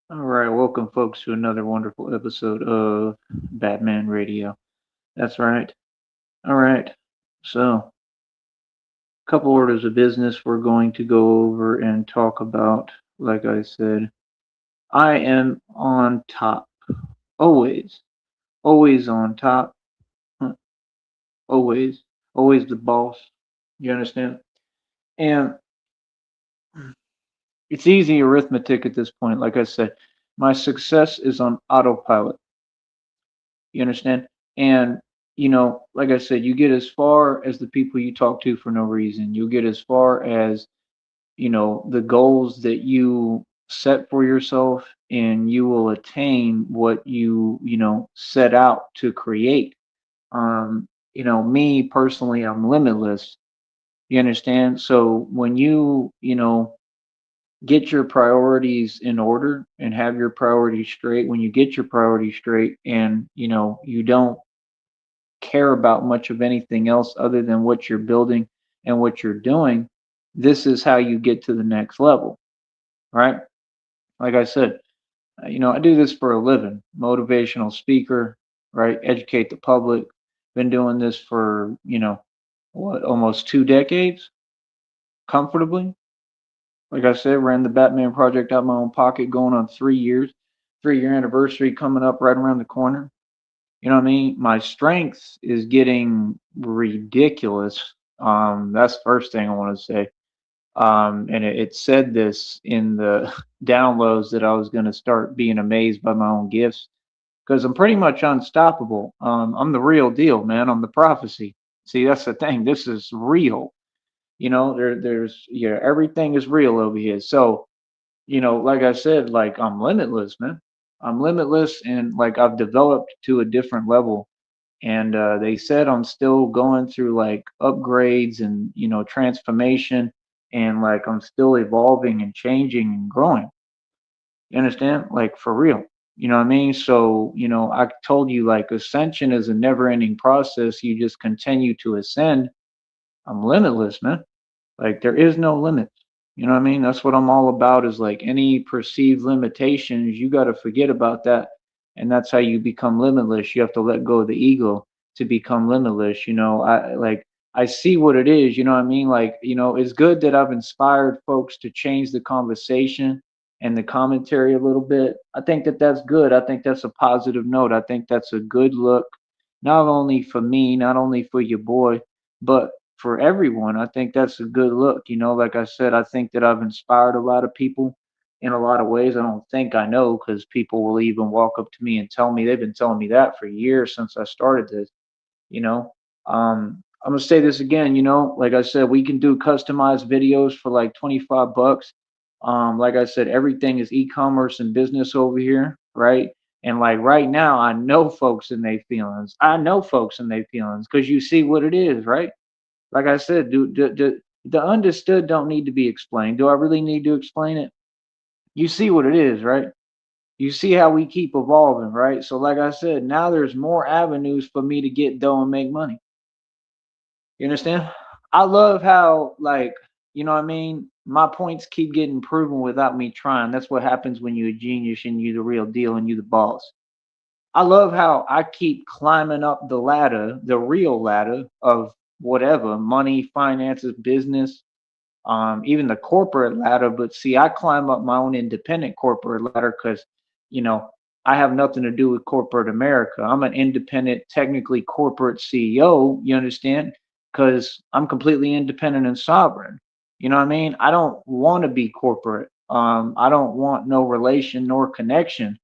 All right, welcome folks to another wonderful episode of Batman Radio. That's right. All right. So, a couple orders of business we're going to go over and talk about. Like I said, I am on top. Always. Always on top. Huh, always. Always the boss. You understand? And it's easy arithmetic at this point. Like I said, my success is on autopilot. You understand? And like I said, you get as far as the people you talk to for no reason. You'll get as far as, the goals that you set for yourself, and you will attain what you set out to create. Me personally, I'm limitless. You understand? So when you get your priorities in order and have your priorities straight, when you get your priorities straight and you don't care about much of anything else other than what you're building and what you're doing, this is how you get to the next level, right? Like I said, I do this for a living, motivational speaker, right? Educate the public. Been doing this for, what, almost 2 decades comfortably. Like I said, ran the Batman project out of my own pocket going on 3 years, 3 year anniversary coming up right around the corner. You know what I mean? My strength is getting ridiculous. That's the first thing I want to say. And it said this in the downloads that I was going to start being amazed by my own gifts because I'm pretty much unstoppable. I'm the real deal, man. I'm the prophecy. See, that's the thing. This is real. Everything is real over here. So, like I said, like I'm limitless, man. I'm limitless, and like I've developed to a different level. And they said I'm still going through like upgrades and transformation, and like I'm still evolving and changing and growing. You understand? Like for real. You know what I mean? So, I told you like ascension is a never ending process. You just continue to ascend. I'm limitless, man. Like there is no limit. You know what I mean? That's what I'm all about is like any perceived limitations, you got to forget about that. And that's how you become limitless. You have to let go of the ego to become limitless. I see what it is, you know what I mean? Like, it's good that I've inspired folks to change the conversation and the commentary a little bit. I think that that's good. I think that's a positive note. I think that's a good look, not only for me, not only for your boy, but for everyone. I think that's a good look. Like I said, I think that I've inspired a lot of people in a lot of ways. I don't think I know because people will even walk up to me and tell me they've been telling me that for years since I started this. You know, I'm gonna say this again. Like I said, we can do customized videos for like 25 bucks. Like I said, everything is e-commerce and business over here, right? And like right now, I know folks and they feelings. I know folks and they feelings because you see what it is, right? Like I said, the understood don't need to be explained. Do I really need to explain it? You see what it is, right? You see how we keep evolving, right? So, like I said, now there's more avenues for me to get dough and make money. You understand? I love how, like, you know what I mean? My points keep getting proven without me trying. That's what happens when you're a genius and you the real deal and you the boss. I love how I keep climbing up the ladder, the real ladder of whatever money, finances, business, even the corporate ladder. But see, I climb up my own independent corporate ladder because, you know, I have nothing to do with corporate America. I'm an independent, technically corporate CEO. You understand? Because I'm completely independent and sovereign. You know what I mean? I don't want to be corporate. I don't want no relation nor connection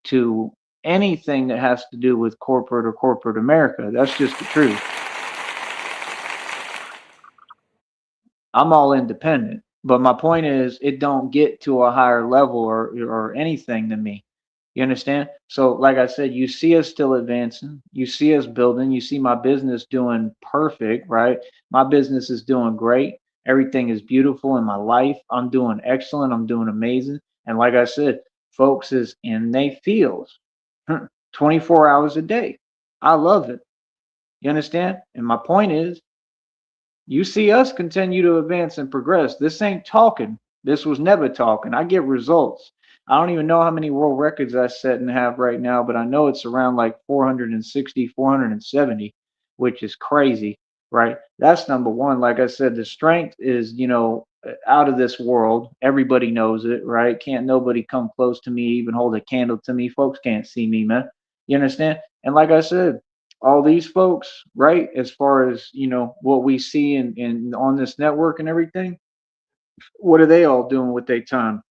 to anything that has to do with corporate or corporate America. That's just the truth. I'm all independent. But my point is, it don't get to a higher level or anything than me. You understand? So, like I said, you see us still advancing. You see us building. You see my business doing perfect, right? My business is doing great. Everything is beautiful in my life. I'm doing excellent. I'm doing amazing. And like I said, folks is in they feels 24 hours a day. I love it. You understand? And my point is, you see us continue to advance and progress. This ain't talking. This was never talking. I get results. I don't even know how many world records I set and have right now, but I know it's around like 460, 470, which is crazy, right? That's number one. Like I said, the strength is, out of this world. Everybody knows it, right? Can't nobody come close to me, even hold a candle to me. Folks can't see me, man. You understand? And like I said, all these folks, right, as far as, what we see in on this network and everything, what are they all doing with their time?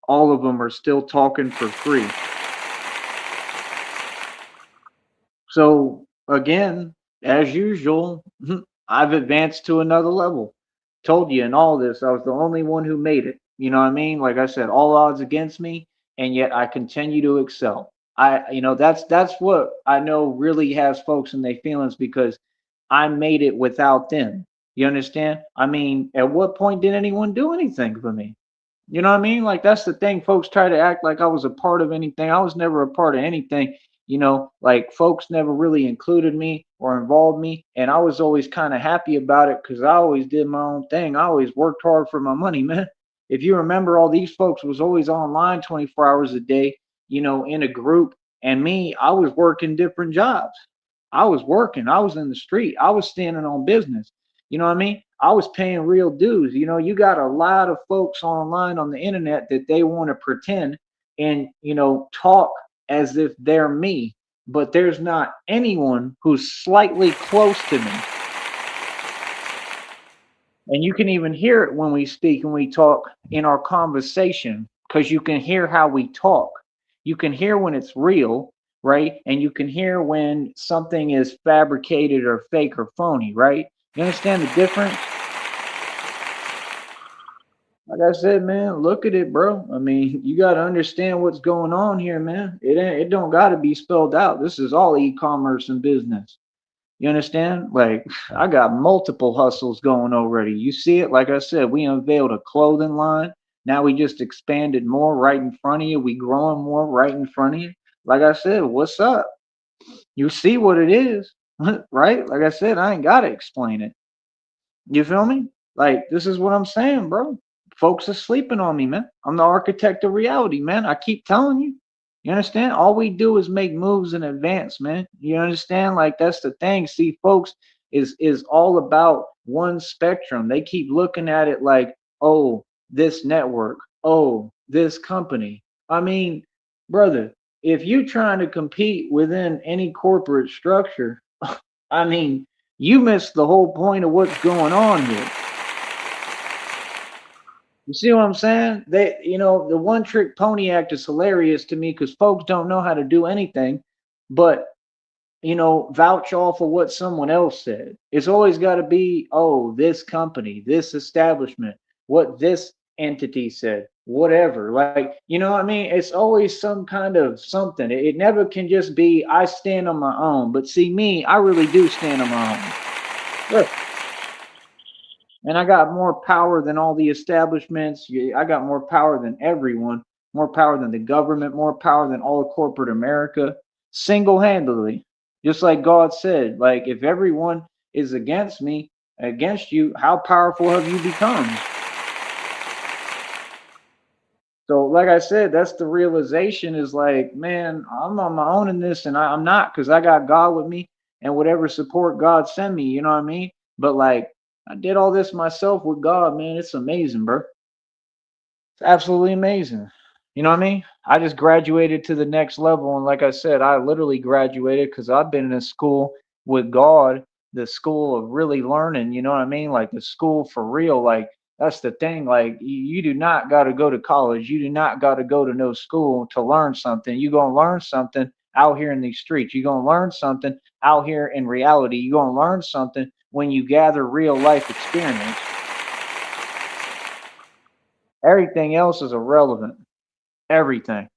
All of them are still talking for free. So again, as usual, I've advanced to another level. Told you in all this, I was the only one who made it. You know what I mean? Like I said, all odds against me, and yet I continue to excel. That's what I know really has folks in their feelings because I made it without them. You understand? I mean, at what point did anyone do anything for me? You know what I mean? Like that's the thing. Folks try to act like I was a part of anything. I was never a part of anything. Like folks never really included me or involved me, and I was always kind of happy about it because I always did my own thing. I always worked hard for my money, man. If you remember, all these folks was always online 24 hours a day, in a group, and me, I was working different jobs. I was working. I was in the street. I was standing on business. You know what I mean? I was paying real dues. You got a lot of folks online on the internet that they want to pretend and, talk as if they're me, but there's not anyone who's slightly close to me. And you can even hear it when we speak and we talk in our conversation because you can hear how we talk. You can hear when it's real, right? And you can hear when something is fabricated or fake or phony, right? You understand the difference? Like I said, man, look at it, bro. I mean, you got to understand what's going on here, man. It don't got to be spelled out. This is all e-commerce and business. You understand? Like, I got multiple hustles going already. You see it? Like I said, we unveiled a clothing line. Now we just expanded more right in front of you. We growing more right in front of you. Like I said, what's up? You see what it is, right? Like I said, I ain't got to explain it. You feel me? Like, this is what I'm saying, bro. Folks are sleeping on me, man. I'm the architect of reality, man. I keep telling you. You understand? All we do is make moves in advance, man. You understand? Like that's the thing. See, folks is all about one spectrum. They keep looking at it like, oh, this network, oh, this company. I mean, brother, if you trying to compete within any corporate structure, I mean, you miss the whole point of what's going on here. You see what I'm saying? The one trick pony act is hilarious to me because folks don't know how to do anything but, vouch off of what someone else said. It's always got to be, oh, this company, this establishment, what this entity said, whatever. Like, you know what I mean? It's always some kind of something. It never can just be, I stand on my own. But see, me, I really do stand on my own. Look, and I got more power than all the establishments. I got more power than everyone, more power than the government, more power than all of corporate America, single handedly. Just like God said, like if everyone is against me, against you, how powerful have you become? So, like I said, that's the realization is like, man, I'm on my own in this, and I'm not because I got God with me and whatever support God send me, you know what I mean? But like, I did all this myself with God, man. It's amazing, bro. It's absolutely amazing. You know what I mean? I just graduated to the next level. And like I said, I literally graduated because I've been in a school with God, the school of really learning. You know what I mean? Like the school for real. Like that's the thing. Like you do not got to go to college. You do not got to go to no school to learn something. You're going to learn something out here in these streets. You're going to learn something out here in reality. You're going to learn something when you gather real life experience. Everything else is irrelevant. Everything.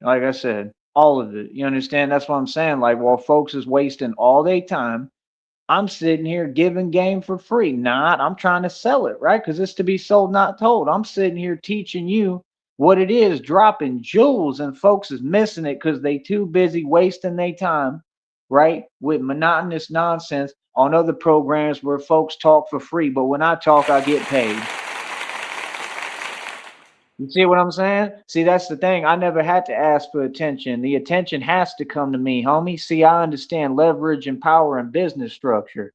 Like I said, all of it. You understand? That's what I'm saying. Like while folks is wasting all their time, I'm sitting here giving game for free. Not, I'm trying to sell it, right? Because it's to be sold, not told. I'm sitting here teaching you what it is, dropping jewels, and folks is missing it because they too busy wasting their time, right? With monotonous nonsense on other programs where folks talk for free. But when I talk, I get paid. You see what I'm saying? See, that's the thing. I never had to ask for attention. The attention has to come to me, homie. See, I understand leverage and power and business structure.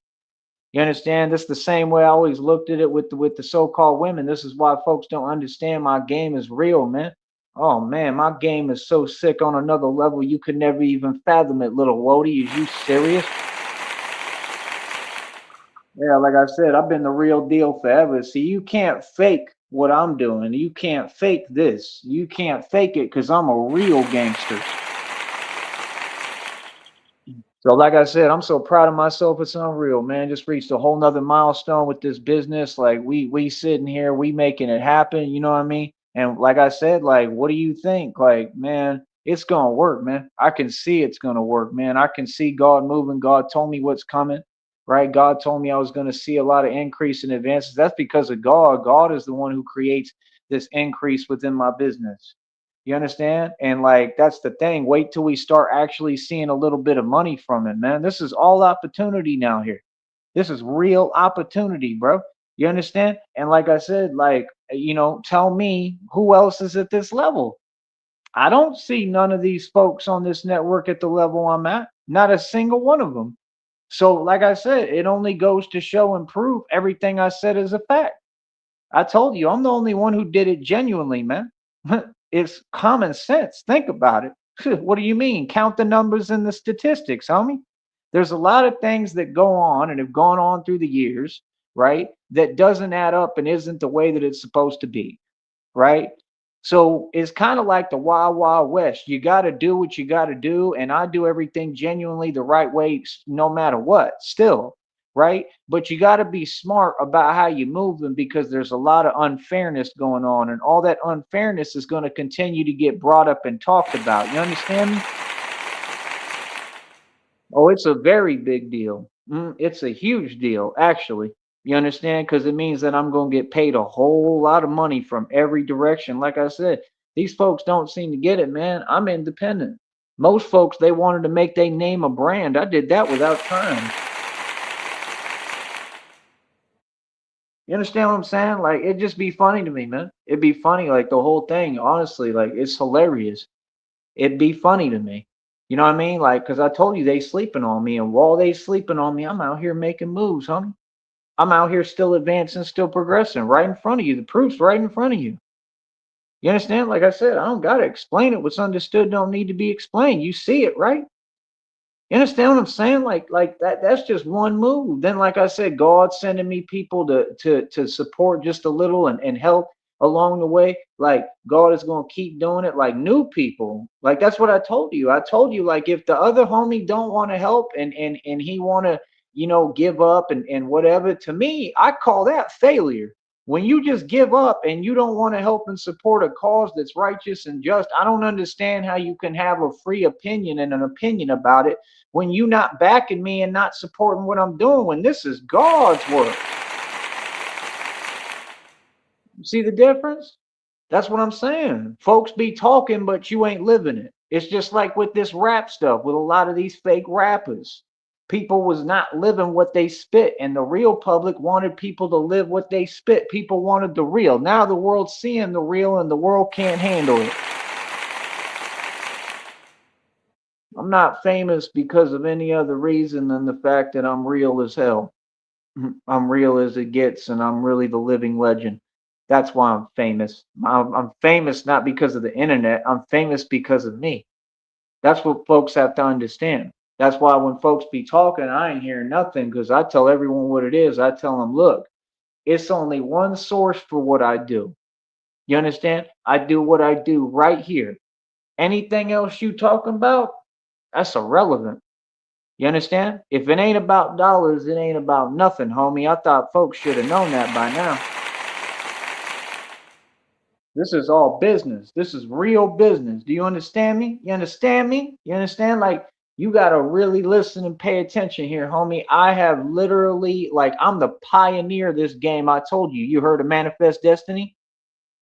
You understand? This the same way I always looked at it with the so-called women. This is why folks don't understand my game is real, man. Oh man, my game is so sick on another level you could never even fathom it, little Wody. Is you serious? Yeah, like I said, I've been the real deal forever. See, you can't fake what I'm doing. You can't fake this. You can't fake it because I'm a real gangster. So, like I said, I'm so proud of myself. It's unreal, man. Just reached a whole nother milestone with this business. Like we sitting here, we making it happen. You know what I mean? And like I said, like, what do you think? Like, man, it's gonna work, man. I can see it's gonna work, man. I can see God moving. God told me what's coming, right? God told me I was gonna see a lot of increase in advances. That's because of God. God is the one who creates this increase within my business. You understand? And like that's the thing. Wait till we start actually seeing a little bit of money from it, man. This is all opportunity now here. This is real opportunity, bro. You understand? And like I said, like tell me who else is at this level. I don't see none of these folks on this network at the level I'm at. Not a single one of them. So, like I said, it only goes to show and prove everything I said is a fact. I told you, I'm the only one who did it genuinely, man. It's common sense. Think about it. What do you mean? Count the numbers and the statistics, homie. There's a lot of things that go on and have gone on through the years, right? That doesn't add up and isn't the way that it's supposed to be, right? So it's kind of like the Wild Wild West. You got to do what you got to do, and I do everything genuinely the right way, no matter what. Still, right? But you got to be smart about how you move them because there's a lot of unfairness going on, and all that unfairness is going to continue to get brought up and talked about. You understand me? Oh, it's a very big deal. It's a huge deal, actually. You understand? Because it means that I'm going to get paid a whole lot of money from every direction. Like I said, these folks don't seem to get it, man. I'm independent. Most folks, they wanted to make their name a brand. I did that without trying. You understand what I'm saying? Like, it'd just be funny to me, man. It'd be funny, like the whole thing, honestly. Like, it's hilarious. It'd be funny to me. You know what I mean? Like, because I told you they sleeping on me, and while they sleeping on me, I'm out here making moves, homie. I'm out here still advancing, still progressing right in front of you. The proof's right in front of you. You understand? Like I said, I don't gotta explain it. What's understood don't need to be explained. You see it, right? You understand what I'm saying? Like that's just one move. Then, like I said, God sending me people to support just a little and help along the way. Like God is gonna keep doing it. Like new people. Like that's what I told you. I told you, like, if the other homie don't want to help and he wanna, give up and whatever, to me, I call that failure. When you just give up and you don't want to help and support a cause that's righteous and just, I don't understand how you can have a free opinion and an opinion about it when you not backing me and not supporting what I'm doing when this is God's work. See the difference? That's what I'm saying. Folks be talking, but you ain't living it. It's just like with this rap stuff, with a lot of these fake rappers. People was not living what they spit, and the real public wanted people to live what they spit. People wanted the real. Now the world's seeing the real, and the world can't handle it. I'm not famous because of any other reason than the fact that I'm real as hell. I'm real as it gets, and I'm really the living legend. That's why I'm famous. I'm famous not because of the internet. I'm famous because of me. That's what folks have to understand. That's why when folks be talking, I ain't hearing nothing because I tell everyone what it is. I tell them, look, it's only one source for what I do. You understand? I do what I do right here. Anything else you talking about, that's irrelevant. You understand? If it ain't about dollars, it ain't about nothing, homie. I thought folks should have known that by now. This is all business. This is real business. Do you understand me? You understand me? You understand? Like, you got to really listen and pay attention here, homie. I have literally, like, I'm the pioneer of this game. I told you. You heard of Manifest Destiny?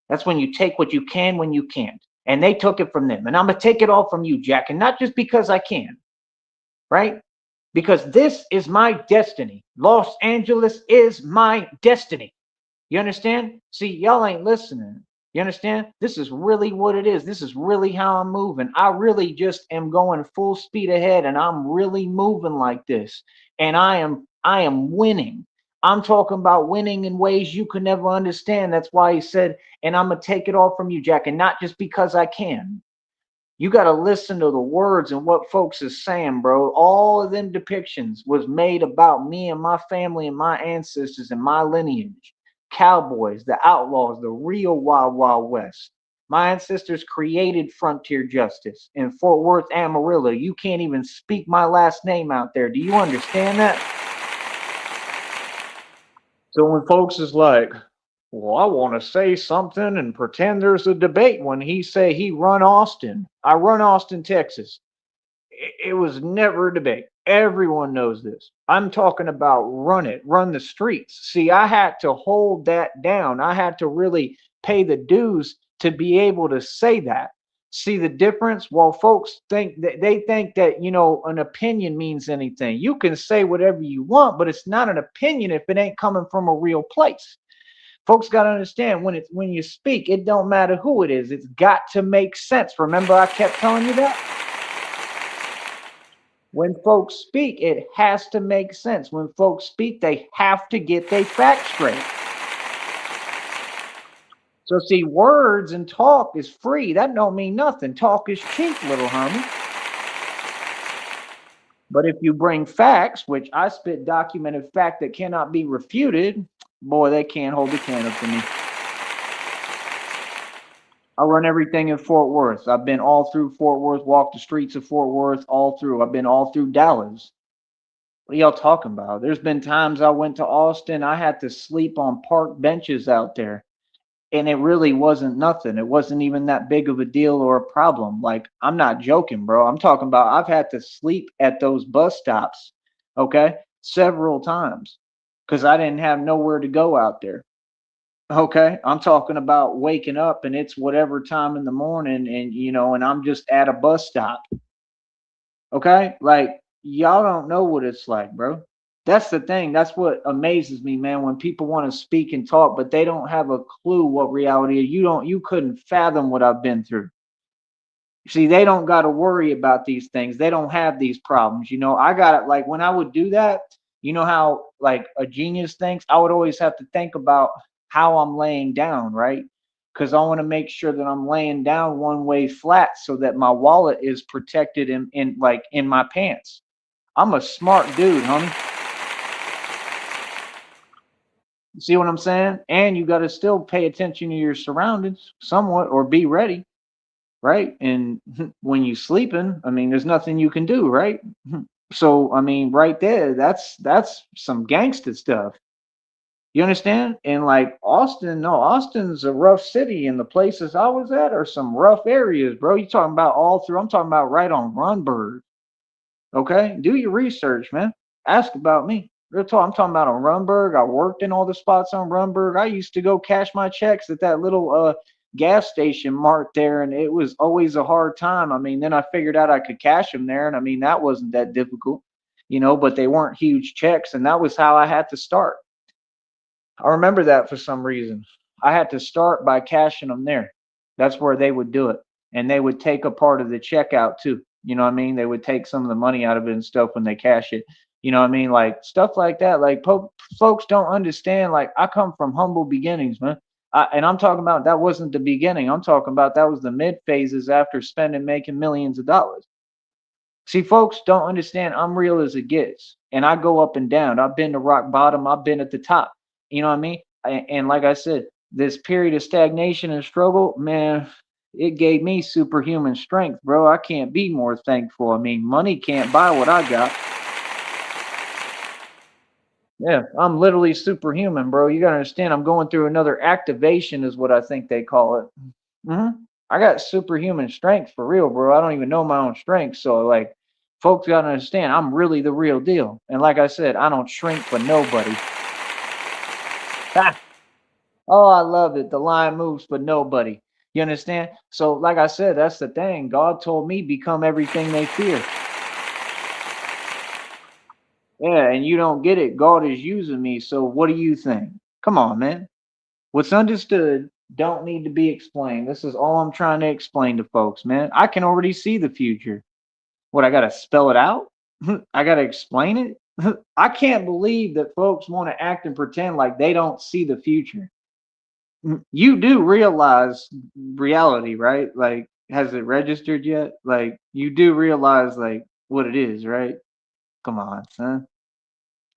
That's when you take what you can when you can't. And they took it from them. And I'm going to take it all from you, Jack. And not just because I can, right? Because this is my destiny. Los Angeles is my destiny. You understand? See, y'all ain't listening. You understand? This is really what it is. This is really how I'm moving. I really just am going full speed ahead and I'm really moving like this. And I am winning. I'm talking about winning in ways you could never understand. That's why he said, and I'm gonna take it all from you, Jack, and not just because I can. You got to listen to the words and what folks is saying, bro. All of them depictions was made about me and my family and my ancestors and my lineage. Cowboys, the outlaws, the real Wild Wild West. My ancestors created frontier justice in Fort Worth, Amarillo. You can't even speak my last name out there. Do you understand that? So when folks is like, well, I want to say something and pretend there's a debate when he say he run Austin. I run Austin, Texas. It was never a debate. Everyone knows this. I'm talking about run it, run the streets. See, I had to hold that down. I had to really pay the dues to be able to say that. See the difference? While folks think that they think that, an opinion means anything. You can say whatever you want, but it's not an opinion if it ain't coming from a real place. Folks got to understand when you speak, it don't matter who it is. It's got to make sense. Remember I kept telling you that? When folks speak, it has to make sense. When folks speak, they have to get their facts straight. So see, words and talk is free. That don't mean nothing. Talk is cheap, little homie. But if you bring facts, which I spit documented fact that cannot be refuted, boy, they can't hold a candle to me. I run everything in Fort Worth. I've been all through Fort Worth, walked the streets of Fort Worth, all through. I've been all through Dallas. What are y'all talking about? There's been times I went to Austin, I had to sleep on park benches out there. And it really wasn't nothing. It wasn't even that big of a deal or a problem. Like, I'm not joking, bro. I'm talking about I've had to sleep at those bus stops, okay, several times because I didn't have nowhere to go out there. Okay. I'm talking about waking up and it's whatever time in the morning and I'm just at a bus stop. Okay. Like, y'all don't know what it's like, bro. That's the thing. That's what amazes me, man, when people want to speak and talk, but they don't have a clue what reality is. You couldn't fathom what I've been through. See, they don't got to worry about these things. They don't have these problems. I got it. Like when I would do that, you know how like a genius thinks, I would always have to think about how I'm laying down, right? Because I want to make sure that I'm laying down one way flat so that my wallet is protected in my pants. I'm a smart dude, homie. See what I'm saying? And you got to still pay attention to your surroundings somewhat or be ready, right? And when you sleeping, I mean, there's nothing you can do, right? So, I mean, right there, that's some gangster stuff. You understand? And like Austin, no, Austin's a rough city, and the places I was at are some rough areas, bro. You talking about all through? I'm talking about right on Runberg. Okay, do your research, man. Ask about me. Real talk. I'm talking about on Runberg. I worked in all the spots on Runberg. I used to go cash my checks at that little gas station marked there, and it was always a hard time. I mean, then I figured out I could cash them there, and I mean that wasn't that difficult, but they weren't huge checks, and that was how I had to start. I remember that for some reason. I had to start by cashing them there. That's where they would do it. And they would take a part of the checkout too. You know what I mean? They would take some of the money out of it and stuff when they cash it. You know what I mean? Like stuff like that. Like folks don't understand. Like I come from humble beginnings, man. And I'm talking about that wasn't the beginning. I'm talking about that was the mid phases after making millions of dollars. See, folks don't understand I'm real as it gets. And I go up and down. I've been to rock bottom. I've been at the top. You know what I mean? And like I said, this period of stagnation and struggle, man, it gave me superhuman strength, bro. I can't be more thankful. I mean, money can't buy what I got. Yeah, I'm literally superhuman, bro. You gotta understand, I'm going through another activation, is what I think they call it. I got superhuman strength for real, bro. I don't even know my own strength. So, like, folks gotta understand, I'm really the real deal. And like I said, I don't shrink for nobody. Oh, I love it. The line moves for nobody. You understand? So, like I said, that's the thing. God told me become everything they fear. Yeah, and you don't get it. God is using me. So, what do you think? Come on, man. What's understood don't need to be explained. This is all I'm trying to explain to folks, man. I can already see the future. What, I got to spell it out? I got to explain it? I can't believe that folks want to act and pretend like they don't see the future. You do realize reality, right? Like, has it registered yet? Like, you do realize, like, what it is, right? Come on, son.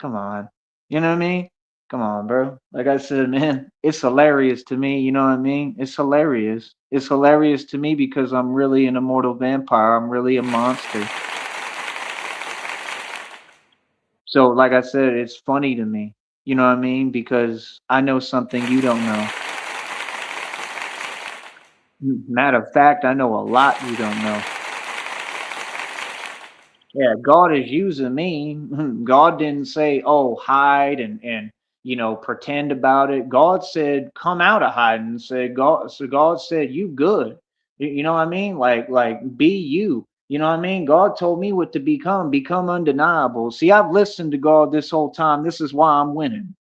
Come on. You know what I mean? Come on, bro. Like I said, man, it's hilarious to me. You know what I mean? It's hilarious. It's hilarious to me because I'm really an immortal vampire. I'm really a monster. So, like I said, it's funny to me. You know what I mean? Because I know something you don't know. Matter of fact, I know a lot you don't know. Yeah, God is using me. God didn't say, "Oh, hide and pretend about it." God said, "Come out of hiding." And said God. So God said, "You good." You know what I mean? Like be you. You know what I mean? God told me what to become. Become undeniable. See, I've listened to God this whole time. This is why I'm winning.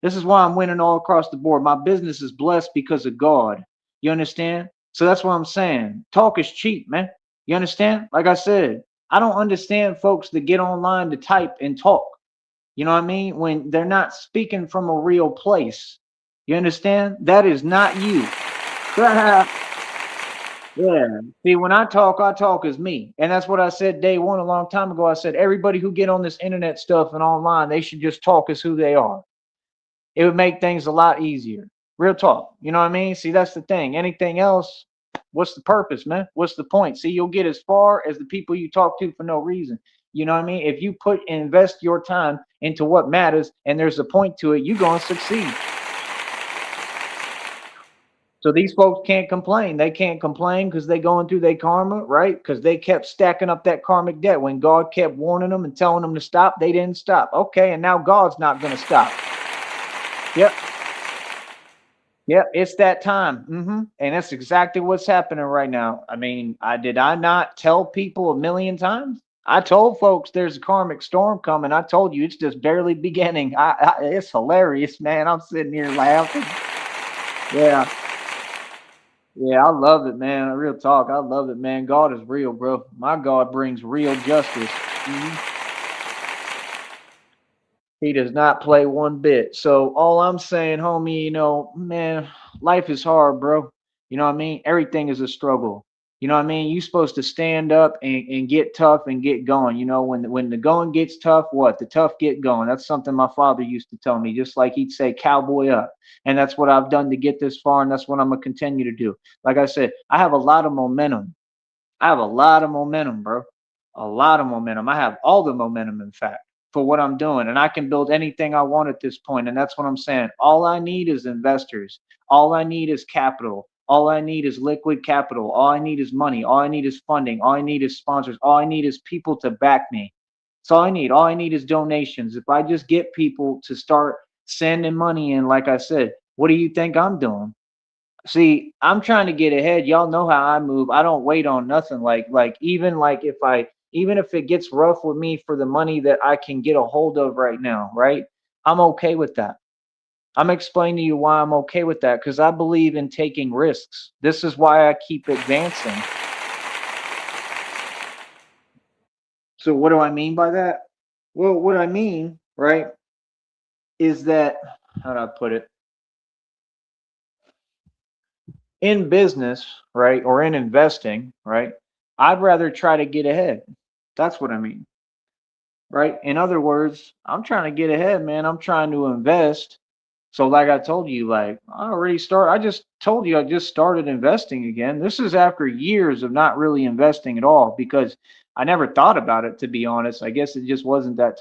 This is why I'm winning all across the board. My business is blessed because of God. You understand? So that's what I'm saying. Talk is cheap, man. You understand? Like I said, I don't understand folks that get online to type and talk. You know what I mean? When they're not speaking from a real place. You understand? That is not you. Yeah. See, when I talk as me. And that's what I said day one a long time ago. I said, everybody who get on this internet stuff and online, they should just talk as who they are. It would make things a lot easier. Real talk. You know what I mean? See, that's the thing. Anything else, what's the purpose, man? What's the point? See, you'll get as far as the people you talk to for no reason. You know what I mean? If you put and invest your time into what matters and there's a point to it, you're going to succeed. So these folks can't complain. They can't complain because they going through their karma, right? Because they kept stacking up that karmic debt. When God kept warning them and telling them to stop, they didn't stop. Okay, and now God's not going to stop. Yep. Yep, it's that time. And that's exactly what's happening right now. I mean, I not tell people a million times? I told folks there's a karmic storm coming. I told you it's just barely beginning. It's hilarious, man. I'm sitting here laughing. Yeah, yeah, I love it, man. Real talk, I love it, man. God is real, bro. My God brings real justice. Mhm. He does not play one bit. So all I'm saying, homie, man, life is hard, bro. You know what I mean? Everything is a struggle. You know what I mean? You're supposed to stand up and get tough and get going. You know, when the going gets tough, what? The tough get going. That's something my father used to tell me, just like he'd say, cowboy up. And that's what I've done to get this far, and that's what I'm gonna continue to do. Like I said, I have a lot of momentum. I have a lot of momentum, bro. A lot of momentum. I have all the momentum, in fact, for what I'm doing. And I can build anything I want at this point. And that's what I'm saying. All I need is investors. All I need is capital. All I need is liquid capital. All I need is money. All I need is funding. All I need is sponsors. All I need is people to back me. That's all I need. All I need is donations. If I just get people to start sending money in, like I said, what do you think I'm doing? See, I'm trying to get ahead. Y'all know how I move. I don't wait on nothing. Like even like even if it gets rough with me for the money that I can get a hold of right now, right? I'm okay with that. I'm explaining to you why I'm okay with that because I believe in taking risks. This is why I keep advancing. So what do I mean by that? Well, what I mean, right, is that how do I put it? In business, right, or in investing, right, I'd rather try to get ahead. That's what I mean, right? In other words, I'm trying to get ahead, man. I'm trying to invest. So, like I told you, like I just told you I just started investing again. This is after years of not really investing at all because I never thought about it, to be honest. I guess it just wasn't that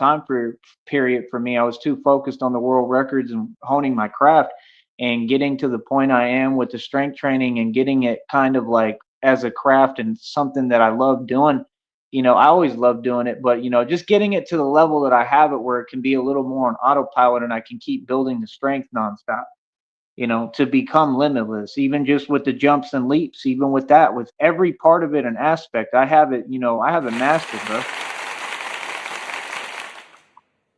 period for me. I was too focused on the world records and honing my craft and getting to the point I am with the strength training and getting it kind of like as a craft and something that I love doing. I always love doing it, but just getting it to the level that I have it where it can be a little more on autopilot and I can keep building the strength nonstop, to become limitless, even just with the jumps and leaps, even with that, with every part of it and aspect. I have it, I have it mastered, bro.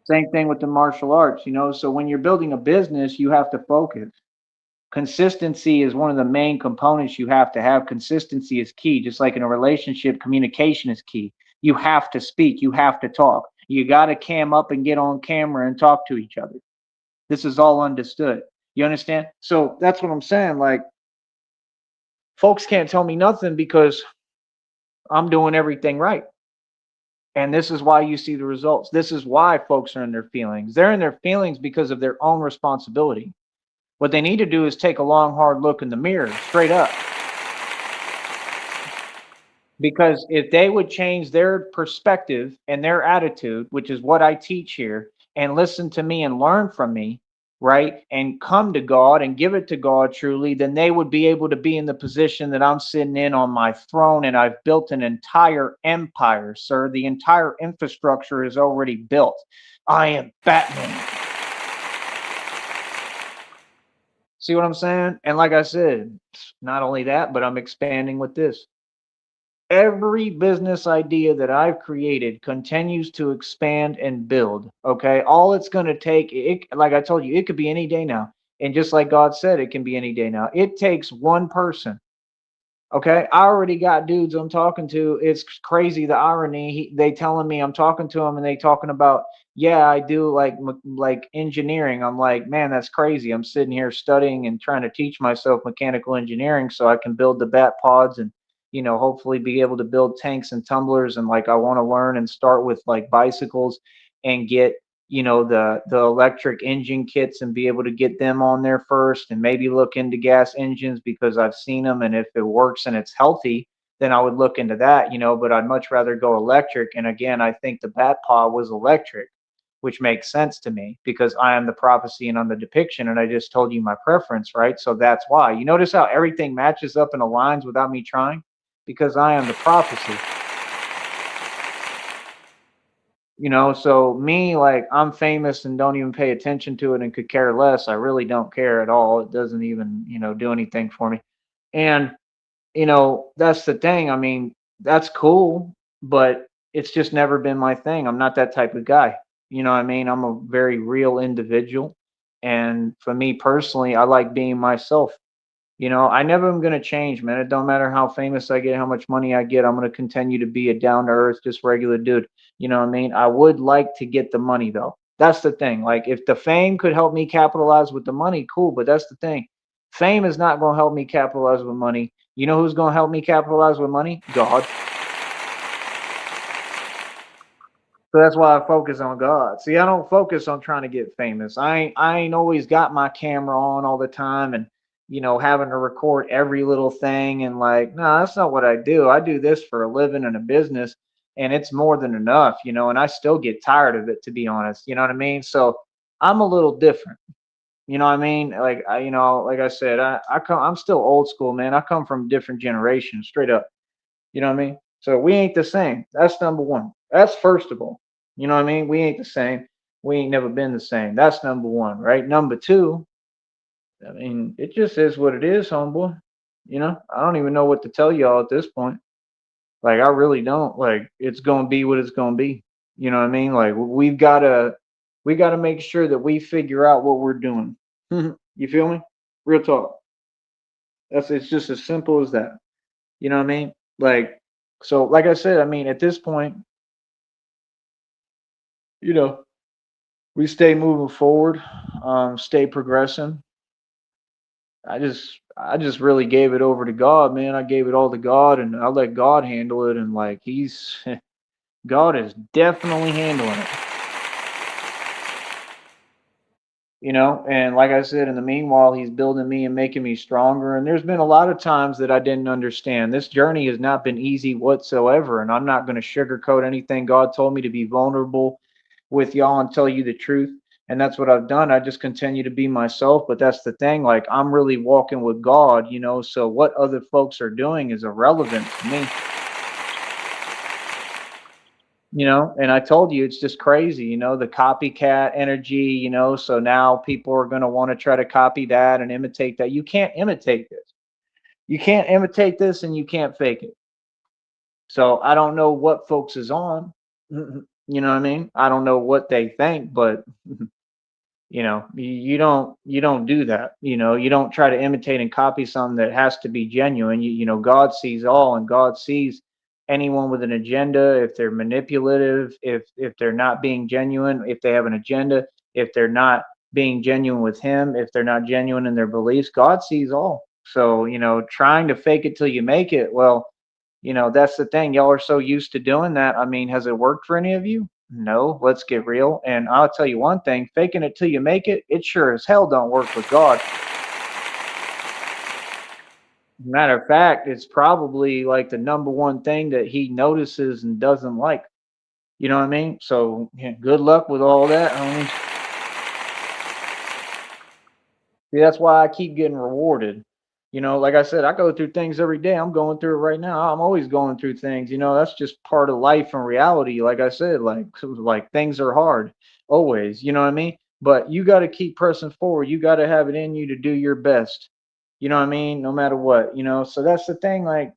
Same thing with the martial arts, so when you're building a business, you have to focus. Consistency is one of the main components you have to have. Consistency is key. Just like in a relationship, communication is key. You have to speak, you have to talk. You got to cam up and get on camera and talk to each other. This is all understood. You understand? So that's what I'm saying. Like, folks can't tell me nothing because I'm doing everything right. And this is why you see the results. This is why folks are in their feelings. They're in their feelings because of their own responsibility. What they need to do is take a long, hard look in the mirror, straight up. Because if they would change their perspective and their attitude, which is what I teach here, and listen to me and learn from me, right, and come to God and give it to God truly, then they would be able to be in the position that I'm sitting in on my throne, and I've built an entire empire, sir. The entire infrastructure is already built. I am Batman. See what I'm saying? And like I said, not only that, but I'm expanding with this. Every business idea that I've created continues to expand and build. Okay. All it's going to take, like I told you, it could be any day now. And just like God said, it can be any day now. It takes one person. Okay. I already got dudes I'm talking to. It's crazy the irony. They telling me I'm talking to them and they talking about, yeah, I do like engineering. I'm like, man, that's crazy. I'm sitting here studying and trying to teach myself mechanical engineering so I can build the bat pods and hopefully be able to build tanks and tumblers. And like I want to learn and start with like bicycles and get the electric engine kits and be able to get them on there first, and maybe look into gas engines because I've seen them, and if it works and it's healthy, then I would look into that, but I'd much rather go electric. And again, I think the bat pod was electric, which makes sense to me because I am the prophecy and I'm the depiction, and I just told you my preference, right? So that's why. You notice how everything matches up and aligns without me trying? Because I am the prophecy. So me, like, I'm famous and don't even pay attention to it and could care less. I really don't care at all. It doesn't even, do anything for me. And, that's the thing. I mean, that's cool, but it's just never been my thing. I'm not that type of guy. You know what I mean? I'm a very real individual. And for me personally, I like being myself. I never am going to change, man. It don't matter how famous I get, how much money I get. I'm going to continue to be a down to earth, just regular dude. You know what I mean? I would like to get the money though. That's the thing. Like if the fame could help me capitalize with the money, cool. But that's the thing. Fame is not going to help me capitalize with money. You know who's going to help me capitalize with money? God. So that's why I focus on God. See, I don't focus on trying to get famous. I ain't always got my camera on all the time and having to record every little thing and like, no, that's not what I do. I do this for a living and a business, and it's more than enough, and I still get tired of it, to be honest. You know what I mean? So I'm a little different. You know what I mean? Like like I said, I'm still old school, man. I come from different generations, straight up. You know what I mean? So we ain't the same. That's number one. That's first of all. You know what I mean? We ain't the same. We ain't never been the same. That's number one, right? Number two, I mean, it just is what it is, homeboy. I don't even know what to tell y'all at this point. Like, I really don't. Like, it's gonna be what it's gonna be. You know what I mean? Like, we gotta make sure that we figure out what we're doing. You feel me? Real talk. It's just as simple as that. You know what I mean? Like, so like I said, I mean, at this point, you know, we stay moving forward, stay progressing. I just really gave it over to God, man. I gave it all to God and I let God handle it, and like he's God is definitely handling it. And like I said, in the meanwhile, he's building me and making me stronger. And there's been a lot of times that I didn't understand. This journey has not been easy whatsoever, and I'm not going to sugarcoat anything. God told me to be vulnerable with y'all and tell you the truth, and that's what I've done. I just continue to be myself. But that's the thing, like, I'm really walking with God, so what other folks are doing is irrelevant to me. And I told you it's just crazy, the copycat energy, so now people are going to want to try to copy that and imitate that. You can't imitate this. You can't imitate this and you can't fake it. So I don't know what folks is on. You know what I mean? I don't know what they think, but You don't do that. You don't try to imitate and copy something that has to be genuine. God sees all, and God sees anyone with an agenda, if they're manipulative, if they're not being genuine, if they have an agenda, if they're not being genuine with him, if they're not genuine in their beliefs. God sees all. So, trying to fake it till you make it, well, that's the thing. Y'all are so used to doing that. I mean, has it worked for any of you? No, let's get real. And I'll tell you one thing, faking it till you make it sure as hell don't work with God. Matter of fact, it's probably like the number one thing that he notices and doesn't like. You know what I mean? So yeah, good luck with all that, homie. See, that's why I keep getting rewarded. Like I said, I go through things every day. I'm going through it right now. I'm always going through things. That's just part of life and reality. Like I said, like things are hard always. You know what I mean? But you got to keep pressing forward. You got to have it in you to do your best. You know what I mean? No matter what. So that's the thing. Like,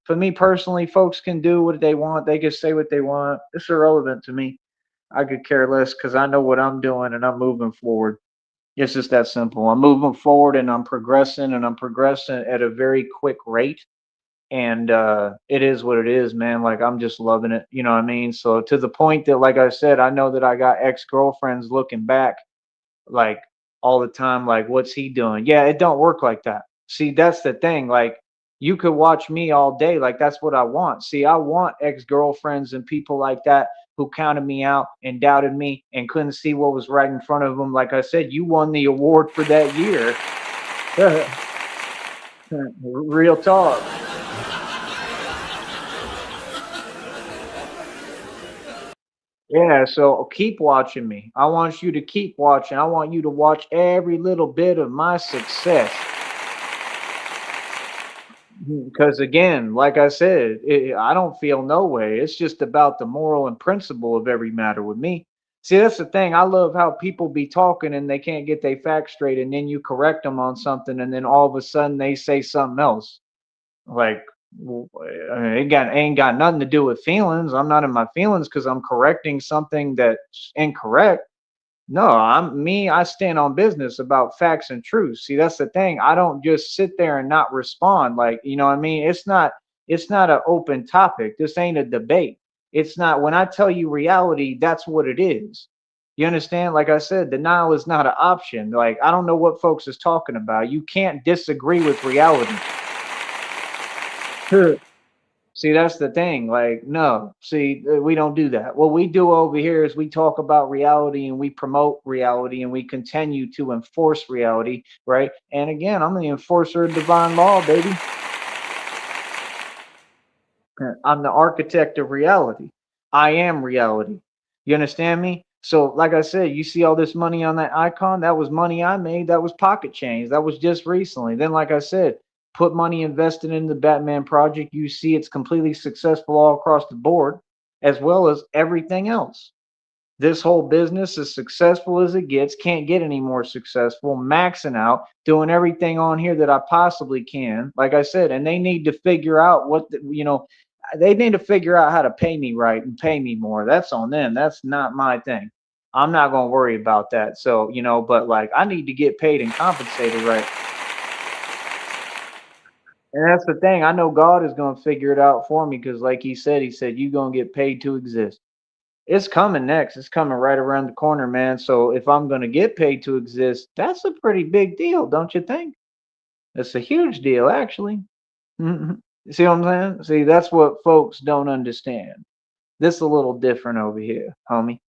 for me personally, folks can do what they want. They can say what they want. It's irrelevant to me. I could care less because I know what I'm doing and I'm moving forward. It's just that simple. I'm moving forward and I'm progressing at a very quick rate. And it is what it is, man. Like I'm just loving it. You know what I mean? So to the point that, like I said, I know that I got ex-girlfriends looking back like all the time, like, what's he doing? Yeah, it don't work like that. See, that's the thing. Like, you could watch me all day. Like, that's what I want. See, I want ex-girlfriends and people like that who counted me out and doubted me and couldn't see what was right in front of them. Like I said, you won the award for that year. Real talk. Yeah, so keep watching me. I want you to keep watching. I want you to watch every little bit of my success. Because again, like I said, I don't feel no way. It's just about the moral and principle of every matter with me. See, that's the thing. I love how people be talking and they can't get their facts straight, and then you correct them on something, and then all of a sudden they say something else. Like, ain't got nothing to do with feelings. I'm not in my feelings because I'm correcting something that's incorrect. No, I stand on business about facts and truth. See, that's the thing. I don't just sit there and not respond. Like, you know what I mean? It's not an open topic. This ain't a debate. It's not when I tell you reality, that's what it is. You understand? Like I said, denial is not an option. Like, I don't know what folks is talking about. You can't disagree with reality. See, that's the thing. Like, no, see, we don't do that. What we do over here is we talk about reality and we promote reality and we continue to enforce reality, right? And again, I'm the enforcer of divine law, baby. I'm the architect of reality. I am reality. You understand me? So, like I said, you see all this money on that icon? That was money I made. That was pocket change. That was just recently. Then, like I said, put money invested in the Batman project. You see it's completely successful all across the board, as well as everything else. This whole business, as successful as it gets, can't get any more successful, maxing out, doing everything on here that I possibly can, like I said, and they need to figure out they need to figure out how to pay me right and pay me more. That's on them. That's not my thing. I'm not going to worry about that. So, but like I need to get paid and compensated right. And that's the thing. I know God is going to figure it out for me because, like he said, you're going to get paid to exist. It's coming next. It's coming right around the corner, man. So if I'm going to get paid to exist, that's a pretty big deal, don't you think? It's a huge deal, actually. Mhm. See what I'm saying? See, that's what folks don't understand. This a little different over here, homie.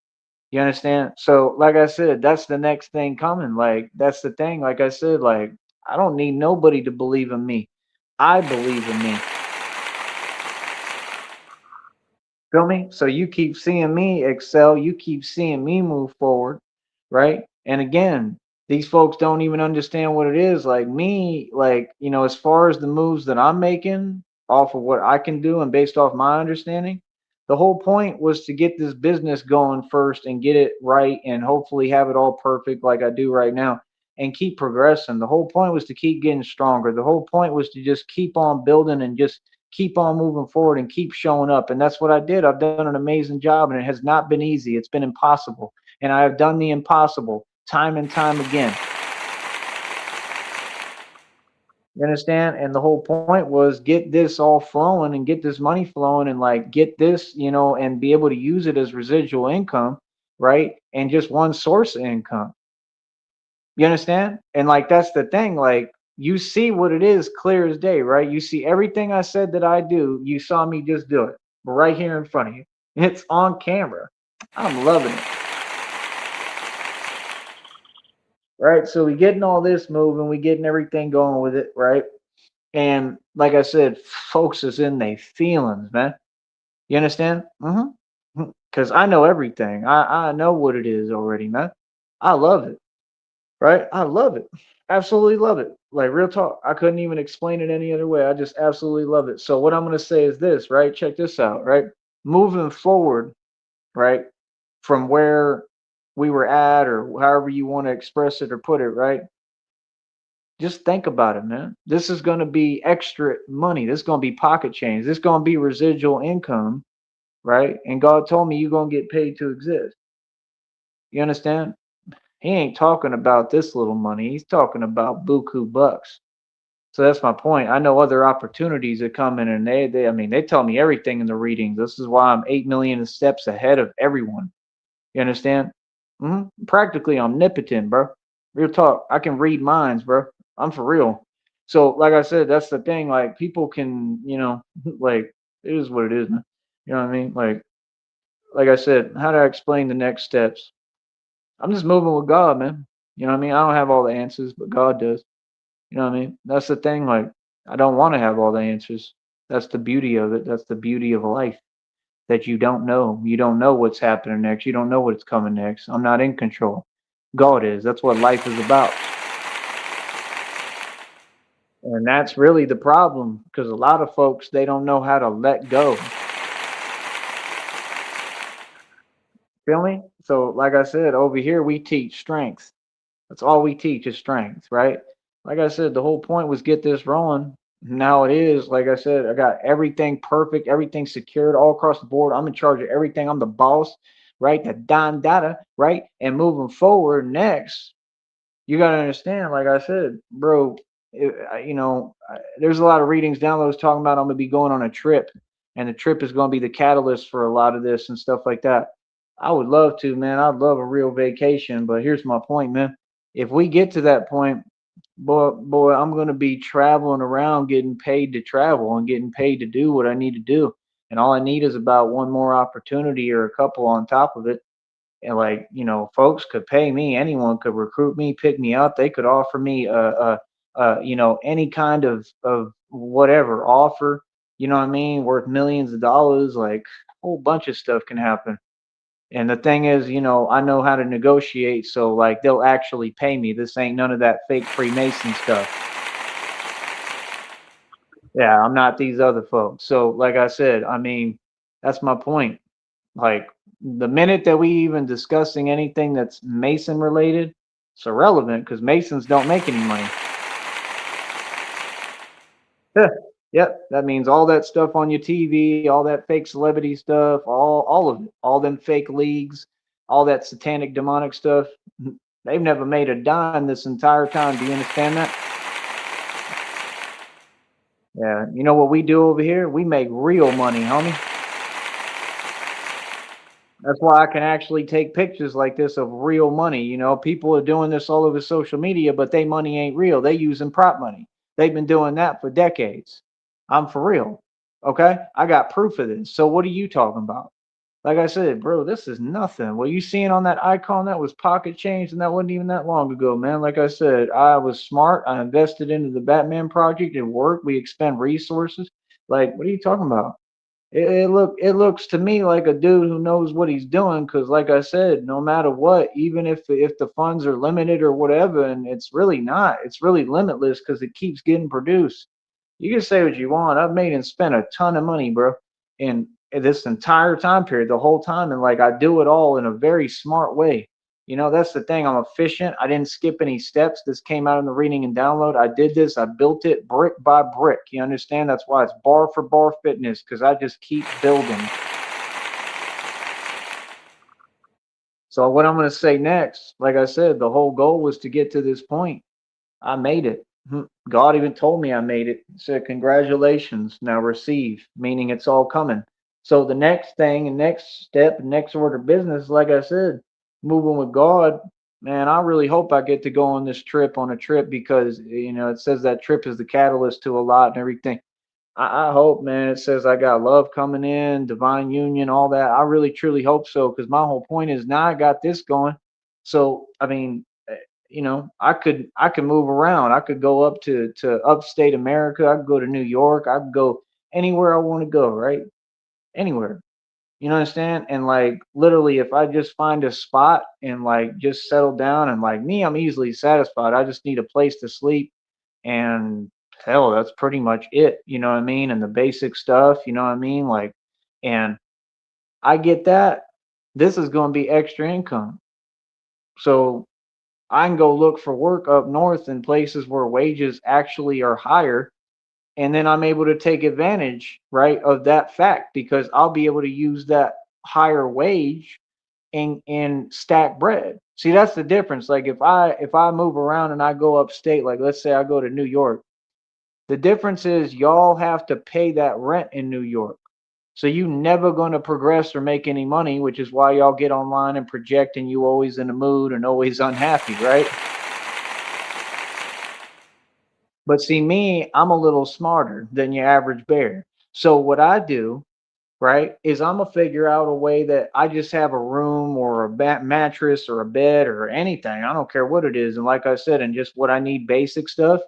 You understand? So, like I said, that's the next thing coming. Like, that's the thing. Like I said, like, I don't need nobody to believe in me. I believe in me. Feel me? So you keep seeing me excel, you keep seeing me move forward, right? And again, these folks don't even understand what it is. Like me, like, as far as the moves that I'm making off of what I can do and based off my understanding, the whole point was to get this business going first and get it right and hopefully have it all perfect like I do right now and keep progressing. The whole point was to keep getting stronger. The whole point was to just keep on building and just keep on moving forward and keep showing up. And that's what I did. I've done an amazing job and it has not been easy. It's been impossible. And I have done the impossible. time and time again. You understand? And the whole point was get this all flowing and get this money flowing and like get this, and be able to use it as residual income, right? And just one source of income. You understand? And like that's the thing, like you see what it is clear as day, right? You see everything I said that I do, you saw me just do it right here in front of you. It's on camera. I'm loving it. Right? So we getting all this moving, we getting everything going with it, right? And like I said, folks is in their feelings, man. You understand? Mm-hmm. Because I know everything. I know what it is already, man. I love it. Right? I love it. Absolutely love it. Like real talk. I couldn't even explain it any other way. I just absolutely love it. So what I'm gonna say is this, right? Check this out, right? Moving forward, right? From where we were at, or however you want to express it or put it, right? Just think about it, man. This is gonna be extra money. This is gonna be pocket change. This is gonna be residual income, right? And God told me you're gonna get paid to exist. You understand? He ain't talking about this little money. He's talking about buku bucks. So that's my point. I know other opportunities that come in, and I mean, they tell me everything in the readings. This is why I'm 8 million steps ahead of everyone. You understand? Practically omnipotent, bro. Real talk. I can read minds, bro. I'm for real. So, like I said, that's the thing. Like, people can, like, it is what it is, man. You know what I mean? Like I said, how do I explain the next steps? I'm just moving with God, man. You know what I mean? I don't have all the answers, but God does. You know what I mean? That's the thing. Like, I don't want to have all the answers. That's the beauty of it. That's the beauty of life, that you don't know. You don't know what's happening next. You don't know what's coming next. I'm not in control. God is. That's what life is about. And that's really the problem, because a lot of folks, they don't know how to let go. Feel me? So, like I said, over here, we teach strength. That's all we teach is strength, right? Like I said, the whole point was get this rolling. Now it is, like I said, I got everything perfect, everything secured all across the board. I'm in charge of everything. I'm the boss, right? The Don Data, right? And moving forward next, you got to understand, like I said, bro, there's a lot of readings, downloads talking about I'm going to be going on a trip, and the trip is going to be the catalyst for a lot of this and stuff like that. I would love to, man. I'd love a real vacation, but here's my point, man. If we get to that point, boy, I'm going to be traveling around getting paid to travel and getting paid to do what I need to do. And all I need is about one more opportunity or a couple on top of it. And like, folks could pay me, anyone could recruit me, pick me up. They could offer me any kind of whatever offer, you know what I mean, worth millions of dollars. Like, a whole bunch of stuff can happen. And the thing is, I know how to negotiate, so like they'll actually pay me. This ain't none of that fake Freemason stuff. Yeah, I'm not these other folks. So like I said, I mean, that's my point. Like, the minute that we even discussing anything that's Mason related, it's irrelevant because Masons don't make any money. Yep, that means all that stuff on your TV, all that fake celebrity stuff, all of it, all them fake leagues, all that satanic demonic stuff. They've never made a dime this entire time. Do you understand that? Yeah, you know what we do over here? We make real money, homie. That's why I can actually take pictures like this of real money. People are doing this all over social media, but they money ain't real. They using prop money. They've been doing that for decades. I'm for real. Okay? I got proof of this. So what are you talking about? Like I said, bro, this is nothing. What you seeing on that icon, that was pocket change, and that wasn't even that long ago, man. Like I said, I was smart. I invested into the Batman project. It worked. We expend resources. Like, what are you talking about? It looks to me like a dude who knows what he's doing, because like I said, no matter what, even if the funds are limited or whatever, and it's really not, it's really limitless because it keeps getting produced. You can say what you want. I've made and spent a ton of money, bro, in this entire time period, the whole time, and like I do it all in a very smart way. That's the thing. I'm efficient. I didn't skip any steps. This came out in the reading and download. I did this. I built it brick by brick. You understand? That's why it's bar for bar fitness, because I just keep building. So what I'm going to say next, like I said, the whole goal was to get to this point. I made it. God even told me I made it. He said, congratulations, now receive, meaning it's all coming. So the next thing and next step, next order of business, like I said, moving with God, man, I really hope I get to go on this trip on a trip because, it says that trip is the catalyst to a lot and everything. I hope, man, it says I got love coming in, divine union, all that. I really truly hope so because my whole point is now I got this going. So, I mean, I could move around. I could go up to upstate America. I could go to New York. I could go anywhere I want to go, right? Anywhere. You know, understand? And like literally if I just find a spot and like just settle down and like me, I'm easily satisfied. I just need a place to sleep and hell, that's pretty much it. You know what I mean? And the basic stuff, you know what I mean? Like, and I get that. This is going to be extra income. So I can go look for work up north in places where wages actually are higher. And then I'm able to take advantage, right, of that fact because I'll be able to use that higher wage and stack bread. See, that's the difference. Like if I move around and I go upstate, like let's say I go to New York, the difference is y'all have to pay that rent in New York. So you never going to progress or make any money, which is why y'all get online and project and you always in the mood and always unhappy, right? But see, me, I'm a little smarter than your average bear. So what I do, right, is I'm gonna figure out a way that I just have a room or a mattress or a bed or anything. I don't care what it is. And like I said, and just what I need basic stuff,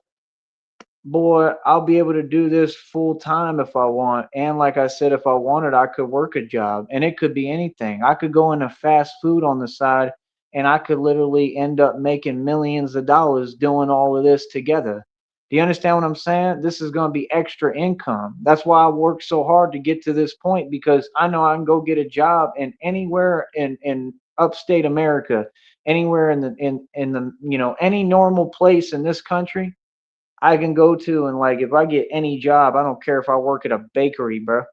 boy, I'll be able to do this full time if I want. And like I said, if I wanted, I could work a job and it could be anything. I could go into fast food on the side and I could literally end up making millions of dollars doing all of this together. Do you understand what I'm saying? This is going to be extra income. That's why I work so hard to get to this point because I know I can go get a job in anywhere in upstate America, anywhere in the any normal place in this country I can go to and like if I get any job, I don't care if I work at a bakery, bro.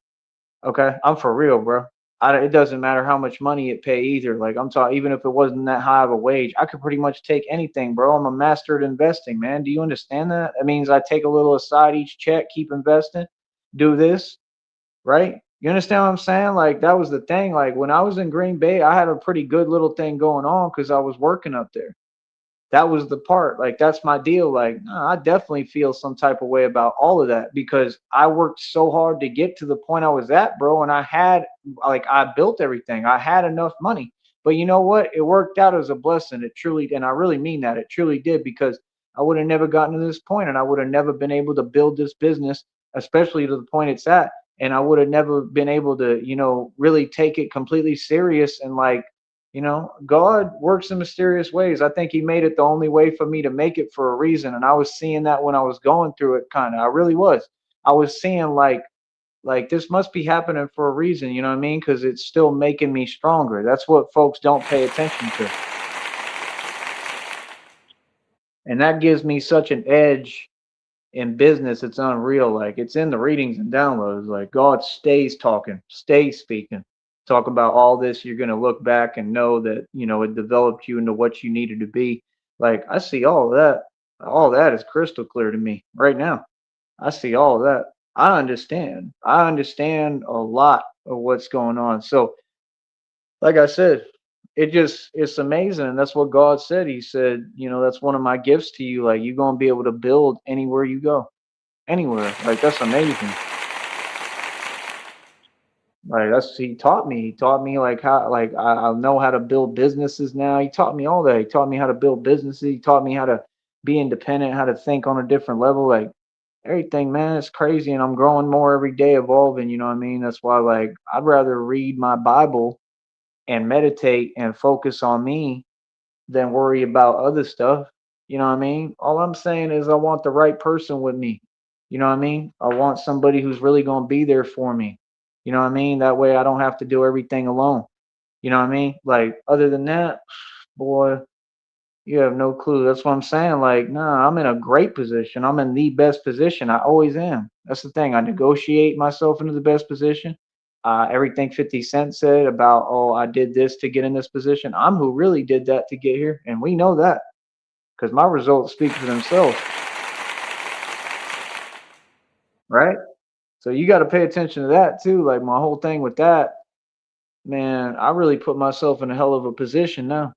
Okay, I'm for real, bro. It doesn't matter how much money it pay either. Like I'm talking, even if it wasn't that high of a wage, I could pretty much take anything, bro. I'm a master at investing, man. Do you understand that? That means I take a little aside each check, keep investing, do this, right? You understand what I'm saying? Like that was the thing. Like when I was in Green Bay, I had a pretty good little thing going on because I was working up there. That was the part. Like that's my deal. Like nah, I definitely feel some type of way about all of that because I worked so hard to get to the point I was at, bro. And I built everything. I had enough money. But you know what? It worked out as a blessing. It truly, and I really mean that. It truly did because I would have never gotten to this point and I would have never been able to build this business, especially to the point it's at. And I would have never been able to, really take it completely serious and like God works in mysterious ways. I think He made it the only way for me to make it for a reason. And I was seeing that when I was going through it, kind of. I really was. I was seeing like this must be happening for a reason. You know what I mean? Because it's still making me stronger. That's what folks don't pay attention to, and that gives me such an edge in business. It's unreal. Like it's in the readings and downloads. Like God stays talking, stays speaking. Talk about all this. You're gonna look back and know that it developed you into what you needed to be. Like I see all of that. All that is crystal clear to me right now. I see all of that. I understand. I understand a lot of what's going on. So, like I said, it's amazing. And that's what God said. He said, that's one of my gifts to you. Like you're gonna be able to build anywhere you go anywhere. Like that's amazing. Like that's he taught me. He taught me like how like I know how to build businesses now. He taught me all that. He taught me how to build businesses. He taught me how to be independent, how to think on a different level. Like everything, man, it's crazy. And I'm growing more every day, evolving, you know what I mean? That's why like I'd rather read my Bible and meditate and focus on me than worry about other stuff. You know what I mean? All I'm saying is I want the right person with me. You know what I mean? I want somebody who's really going to be there for me. You know what I mean? That way I don't have to do everything alone. You know what I mean? Like other than that, boy, you have no clue. That's what I'm saying. Like, nah, I'm in a great position. I'm in the best position. I always am. That's the thing. I negotiate myself into the best position. everything 50 Cent said about, oh, I did this to get in this position. I'm who really did that to get here. And we know that because my results speak for themselves, right? So you got to pay attention to that too. Like my whole thing with that, man, I really put myself in a hell of a position now.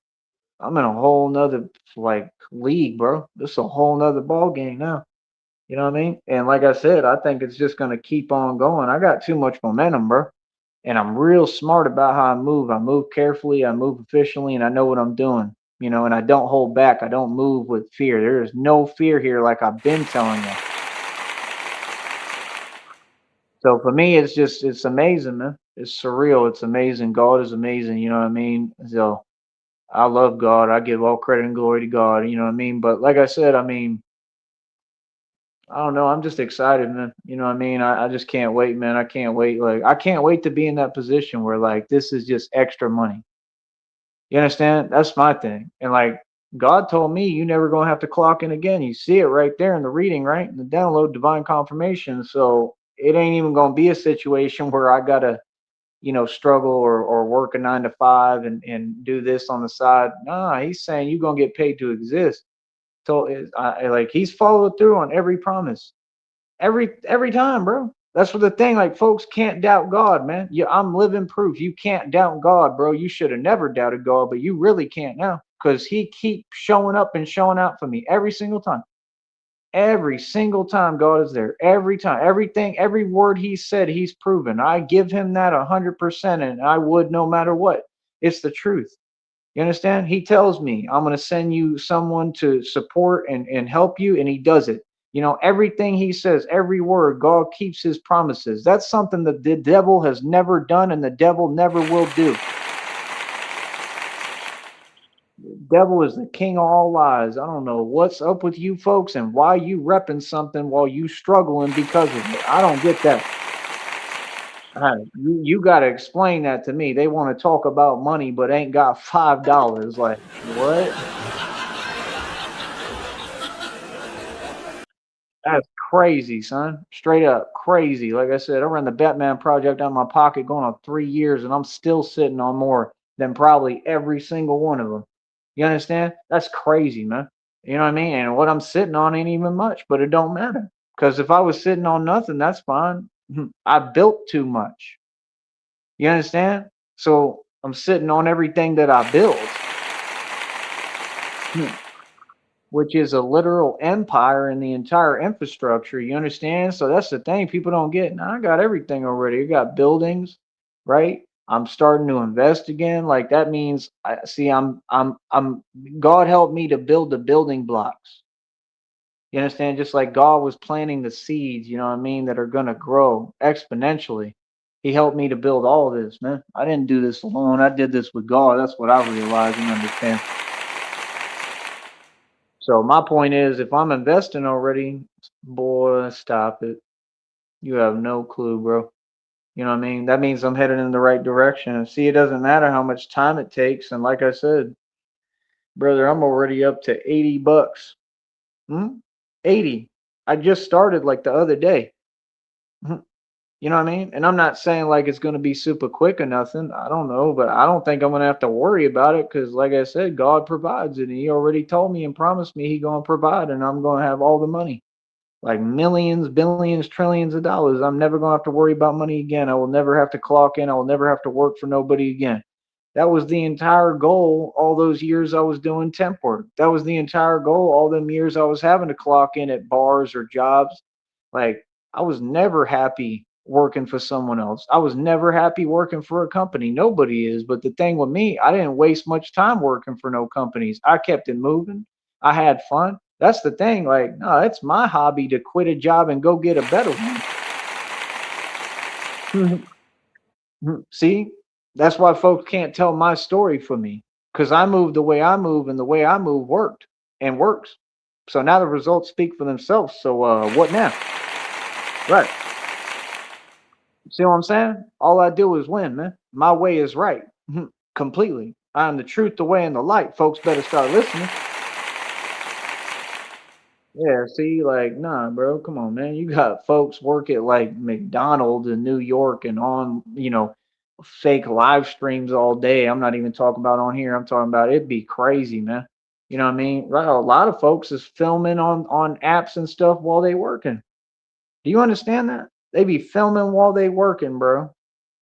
I'm in a whole nother like league, bro. This is a whole nother ball game now. You know what I mean? And like I said, I think it's just gonna keep on going. I got too much momentum, bro. And I'm real smart about how I move. I move carefully, I move efficiently, and I know what I'm doing. You know, and I don't hold back. I don't move with fear. There is no fear here, like I've been telling you. So for me, it's amazing, man. It's surreal. It's amazing. God is amazing. You know what I mean? So I love God. I give all credit and glory to God. You know what I mean? But like I said, I mean, I don't know. I'm just excited, man. You know what I mean? I just can't wait, man. I can't wait. Like, I can't wait to be in that position where, like, this is just extra money. You understand? That's my thing. And, like, God told me you never going to have to clock in again. You see it right there in the reading, right? In the download, divine confirmation. So it ain't even going to be a situation where I got to, struggle or work a 9 to 5 and do this on the side. Nah, he's saying you're going to get paid to exist. So, like, he's followed through on every promise. Every time, bro. That's what the thing. Like, folks can't doubt God, man. Yeah, I'm living proof. You can't doubt God, bro. You should have never doubted God, but you really can't now because He keeps showing up and showing out for me every single time. Every single time God is there. Every time, everything, every word He said, He's proven. I give Him that 100%, and I would no matter what. It's the truth. You understand? He tells me, I'm going to send you someone to support and help you, and he does it. Everything he says, every word, God keeps his promises. That's something that the devil has never done and the devil never will do. The devil is the king of all lies. I don't know what's up with you folks and why you repping something while you struggling because of it. I don't get that. You got to explain that to me. They want to talk about money but ain't got $5. Like, what? That's crazy, son. Straight up crazy. Like I said, I ran the Batman project out of my pocket going on 3 years, and I'm still sitting on more than probably every single one of them. You understand? That's crazy, man. You know what I mean? And what I'm sitting on ain't even much, but it don't matter. Because if I was sitting on nothing, that's fine. I built too much. You understand? So I'm sitting on everything that I built. Which is a literal empire in the entire infrastructure. You understand? So that's the thing people don't get. Now I got everything already. I got buildings, right? I'm starting to invest again. Like that means I see I'm God helped me to build the building blocks. You understand? Just like God was planting the seeds, you know what I mean, that are gonna grow exponentially. He helped me to build all this, man. I didn't do this alone. I did this with God. That's what I realized and understand. So my point is, if I'm investing already, boy, stop it. You have no clue, bro. You know what I mean? That means I'm headed in the right direction. And see, it doesn't matter how much time it takes. And like I said, brother, I'm already up to $80. Hmm? 80. I just started like the other day. Mhm. You know what I mean? And I'm not saying like it's going to be super quick or nothing. I don't know, but I don't think I'm going to have to worry about it because, like I said, God provides it. And He already told me and promised me He going to provide, and I'm going to have all the money. Like millions, billions, trillions of dollars. I'm never going to have to worry about money again. I will never have to clock in. I will never have to work for nobody again. That was the entire goal all those years I was doing temp work. That was the entire goal all them years I was having to clock in at bars or jobs. Like, I was never happy working for someone else. I was never happy working for a company. Nobody is. But the thing with me, I didn't waste much time working for no companies. I kept it moving. I had fun. That's the thing. Like, no, it's my hobby to quit a job and go get a better one. See, that's why folks can't tell my story for me because I moved the way I move and the way I move worked and works. So now the results speak for themselves. So what now? Right. See what I'm saying? All I do is win, man. My way is right. Completely. I am the truth, the way, and the light. Folks better start listening. Yeah, see, like, nah, bro, come on, man. You got folks work at like McDonald's in New York and on, fake live streams all day. I'm not even talking about on here. I'm talking about it'd be crazy, man. You know what I mean? Right, a lot of folks is filming on apps and stuff while they working. Do you understand that? They be filming while they working, bro.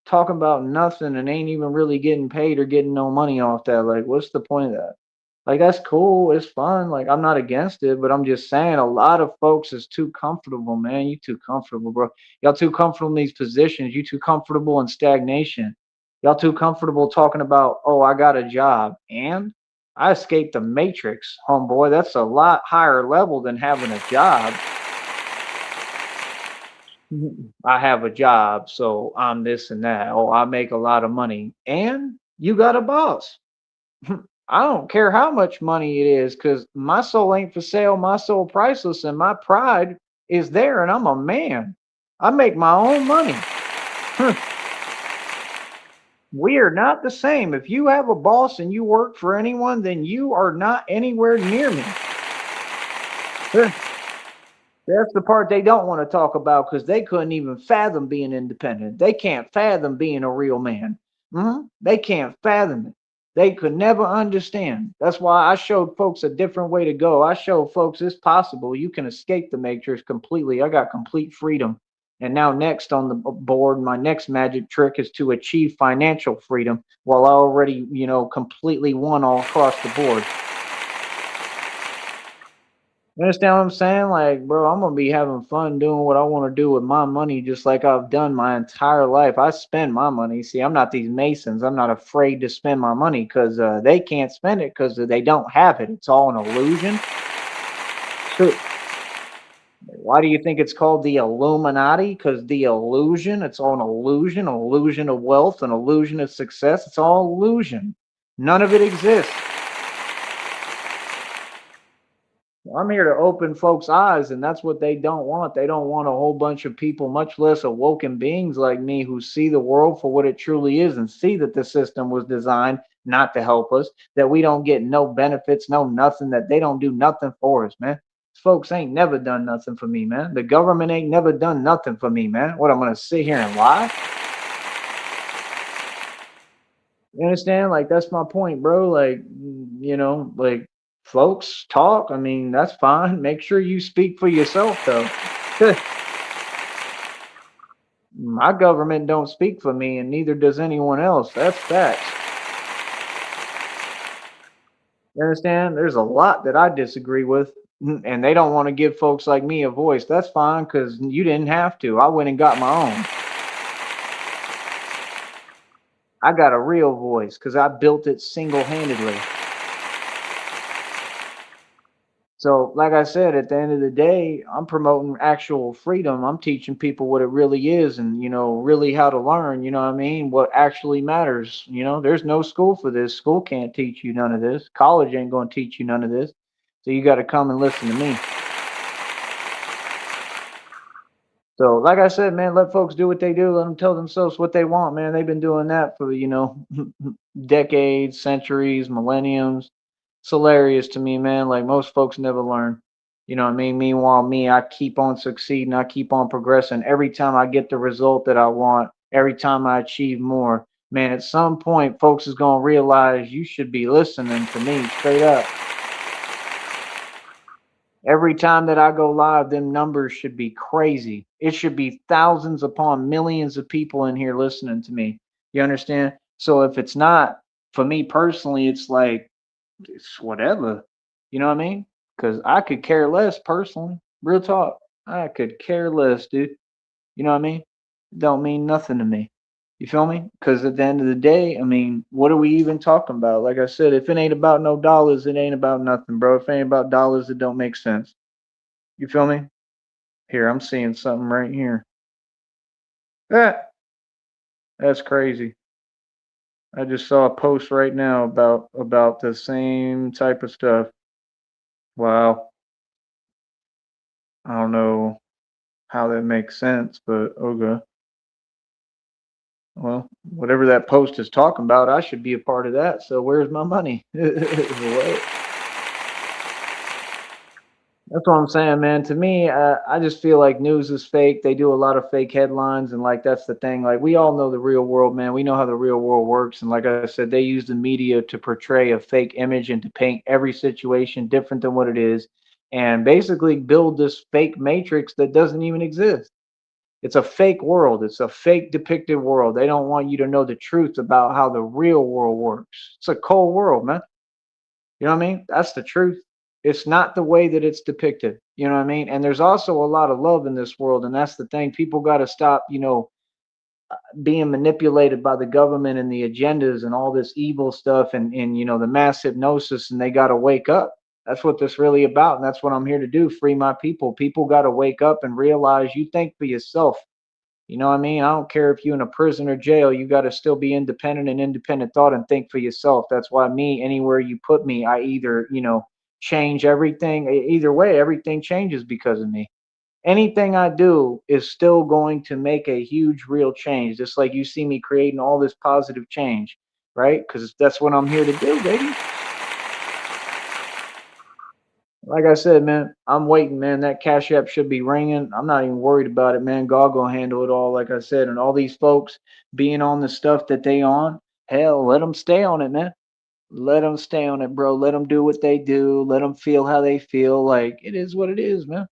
Talking about nothing and ain't even really getting paid or getting no money off that. Like, what's the point of that? Like, that's cool. It's fun. Like, I'm not against it, but I'm just saying a lot of folks is too comfortable, man. You too comfortable, bro. Y'all too comfortable in these positions. You too comfortable in stagnation. Y'all too comfortable talking about, oh, I got a job and I escaped the matrix, homeboy. That's a lot higher level than having a job. I have a job, so I'm this and that. Oh, I make a lot of money. And you got a boss. I don't care how much money it is because my soul ain't for sale, my soul priceless, and my pride is there, and I'm a man. I make my own money. We are not the same. If you have a boss and you work for anyone, then you are not anywhere near me. That's the part they don't want to talk about because they couldn't even fathom being independent. They can't fathom being a real man. They can't fathom it. They could never understand. That's why I showed folks a different way to go. I showed folks it's possible. You can escape the matrix completely. I got complete freedom. And now, next on the board, my next magic trick is to achieve financial freedom while I already, completely won all across the board. You understand what I'm saying? Like, bro, I'm gonna be having fun doing what I want to do with my money, just like I've done my entire life. I spend my money. See, I'm not these Masons. I'm not afraid to spend my money because they can't spend it because they don't have it. It's all an illusion. So, why do you think it's called the Illuminati? Because the illusion, it's all an illusion of wealth, an illusion of success. It's all illusion. None of it exists. I'm here to open folks' eyes, and that's what they don't want. They don't want a whole bunch of people, much less awoken beings like me, who see the world for what it truly is and see that the system was designed not to help us, that we don't get no benefits, no nothing, that they don't do nothing for us, man. Folks ain't never done nothing for me, man. The government ain't never done nothing for me, man. What, I'm gonna sit here and lie? You understand? Like, that's my point, bro. Like, like, folks talk. I mean, that's fine. Make sure you speak for yourself, though. My government don't speak for me, and neither does anyone else. That's facts. You understand? There's a lot that I disagree with, and they don't want to give folks like me a voice. That's fine, because you didn't have to. I went and got my own. I got a real voice because I built it single-handedly. So, like I said, at the end of the day, I'm promoting actual freedom. I'm teaching people what it really is and, really how to learn, you know what I mean? What actually matters. There's no school for this. School can't teach you none of this. College ain't going to teach you none of this. So, you got to come and listen to me. So, like I said, man, let folks do what they do. Let them tell themselves what they want, man. They've been doing that for, decades, centuries, millenniums. It's hilarious to me, man. Like, most folks never learn. You know what I mean? Meanwhile, me, I keep on succeeding. I keep on progressing. Every time I get the result that I want, every time I achieve more, man, at some point, folks is going to realize you should be listening to me straight up. Every time that I go live, them numbers should be crazy. It should be thousands upon millions of people in here listening to me. You understand? So if it's not, for me personally, it's like, it's whatever. You know what I mean? Because I could care less personally. Real talk. I could care less, dude. You know what I mean? It don't mean nothing to me. You feel me? Because at the end of the day, I mean, what are we even talking about? Like I said, if it ain't about no dollars, it ain't about nothing, bro. If it ain't about dollars, it don't make sense. You feel me? Here, I'm seeing something right here. Ah, that's crazy. I just saw a post right now about the same type of stuff. Wow. I don't know how that makes sense, but okay. Well, whatever that post is talking about, I should be a part of that. So where's my money? What? That's what I'm saying, man. To me, I just feel like news is fake. They do a lot of fake headlines, and like that's the thing. Like we all know the real world, man. We know how the real world works, and like I said, they use the media to portray a fake image and to paint every situation different than what it is, and basically build this fake matrix that doesn't even exist. It's a fake world. It's a fake depicted world. They don't want you to know the truth about how the real world works. It's a cold world, man. You know what I mean? That's the truth. It's not the way that it's depicted. You know what I mean? And there's also a lot of love in this world, and that's the thing. People got to stop, being manipulated by the government and the agendas and all this evil stuff and the mass hypnosis, and they got to wake up. That's what this really about, and that's what I'm here to do. Free my people. People got to wake up and realize you think for yourself. You know what I mean? I don't care if you're in a prison or jail, you got to still be independent and independent thought and think for yourself. That's why me, anywhere you put me, I either, change everything. Either way, everything changes because of me. Anything I do is still going to make a huge, real change. Just like you see me creating all this positive change, right? Because that's what I'm here to do, baby. Like I said, man, I'm waiting, man. That cash app should be ringing. I'm not even worried about it, man. God gonna handle it all, like I said. And all these folks being on the stuff that they on, hell, let them stay on it, man. Let them stay on it, bro. Let them do what they do. Let them feel how they feel. Like it is what it is, man.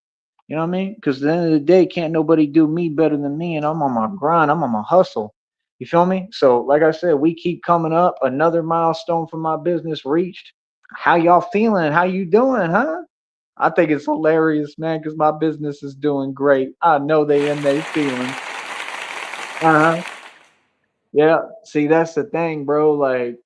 You know what I mean? Because at the end of the day, can't nobody do me better than me, and I'm on my grind. I'm on my hustle. You feel me? So, like I said, we keep coming up. Another milestone for my business reached. How y'all feeling? How you doing, huh? I think it's hilarious, man, because my business is doing great. I know they in their feelings. Uh-huh. Yeah. See, that's the thing, bro. Like,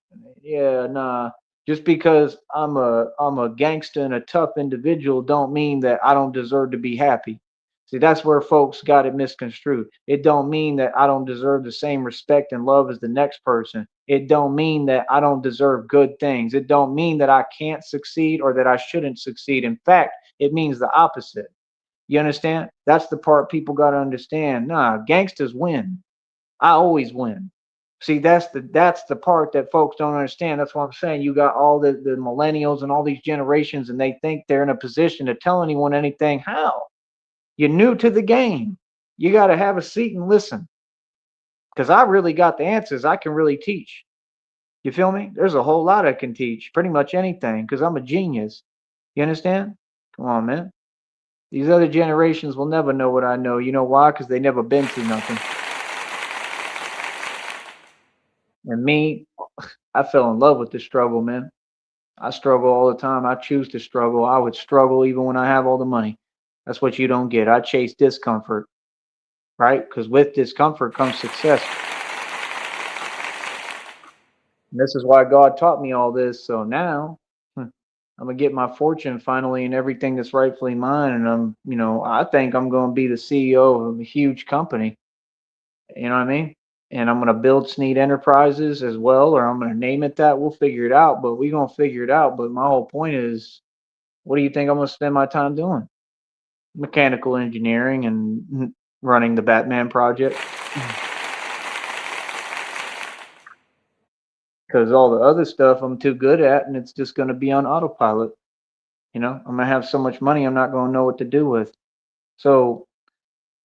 yeah, nah. Just because I'm a gangster and a tough individual don't mean that I don't deserve to be happy. See, that's where folks got it misconstrued. It don't mean that I don't deserve the same respect and love as the next person. It don't mean that I don't deserve good things. It don't mean that I can't succeed or that I shouldn't succeed. In fact, it means the opposite. You understand? That's the part people got to understand. Nah, gangsters win. I always win. See, that's the part that folks don't understand. That's what I'm saying. You got all the millennials and all these generations, and they think they're in a position to tell anyone anything. How? You're new to the game. You got to have a seat and listen. Because I really got the answers. I can really teach. You feel me? There's a whole lot I can teach. Pretty much anything. Because I'm a genius. You understand? Come on, man. These other generations will never know what I know. You know why? Because they never been through nothing. And me, I fell in love with the struggle, man. I struggle all the time. I choose to struggle. I would struggle even when I have all the money. That's what you don't get. I chase discomfort, right? Because with discomfort comes success. And this is why God taught me all this. So now I'm gonna get my fortune finally and everything that's rightfully mine. And I think I'm gonna be the CEO of a huge company. You know what I mean? And I'm gonna build Sneed Enterprises as well, or I'm gonna name it that. We'll figure it out, but we're gonna figure it out. But my whole point is, what do you think I'm gonna spend my time doing? Mechanical engineering and running the Batman project. Because all the other stuff I'm too good at, and it's just gonna be on autopilot. I'm gonna have so much money, I'm not gonna know what to do with. So,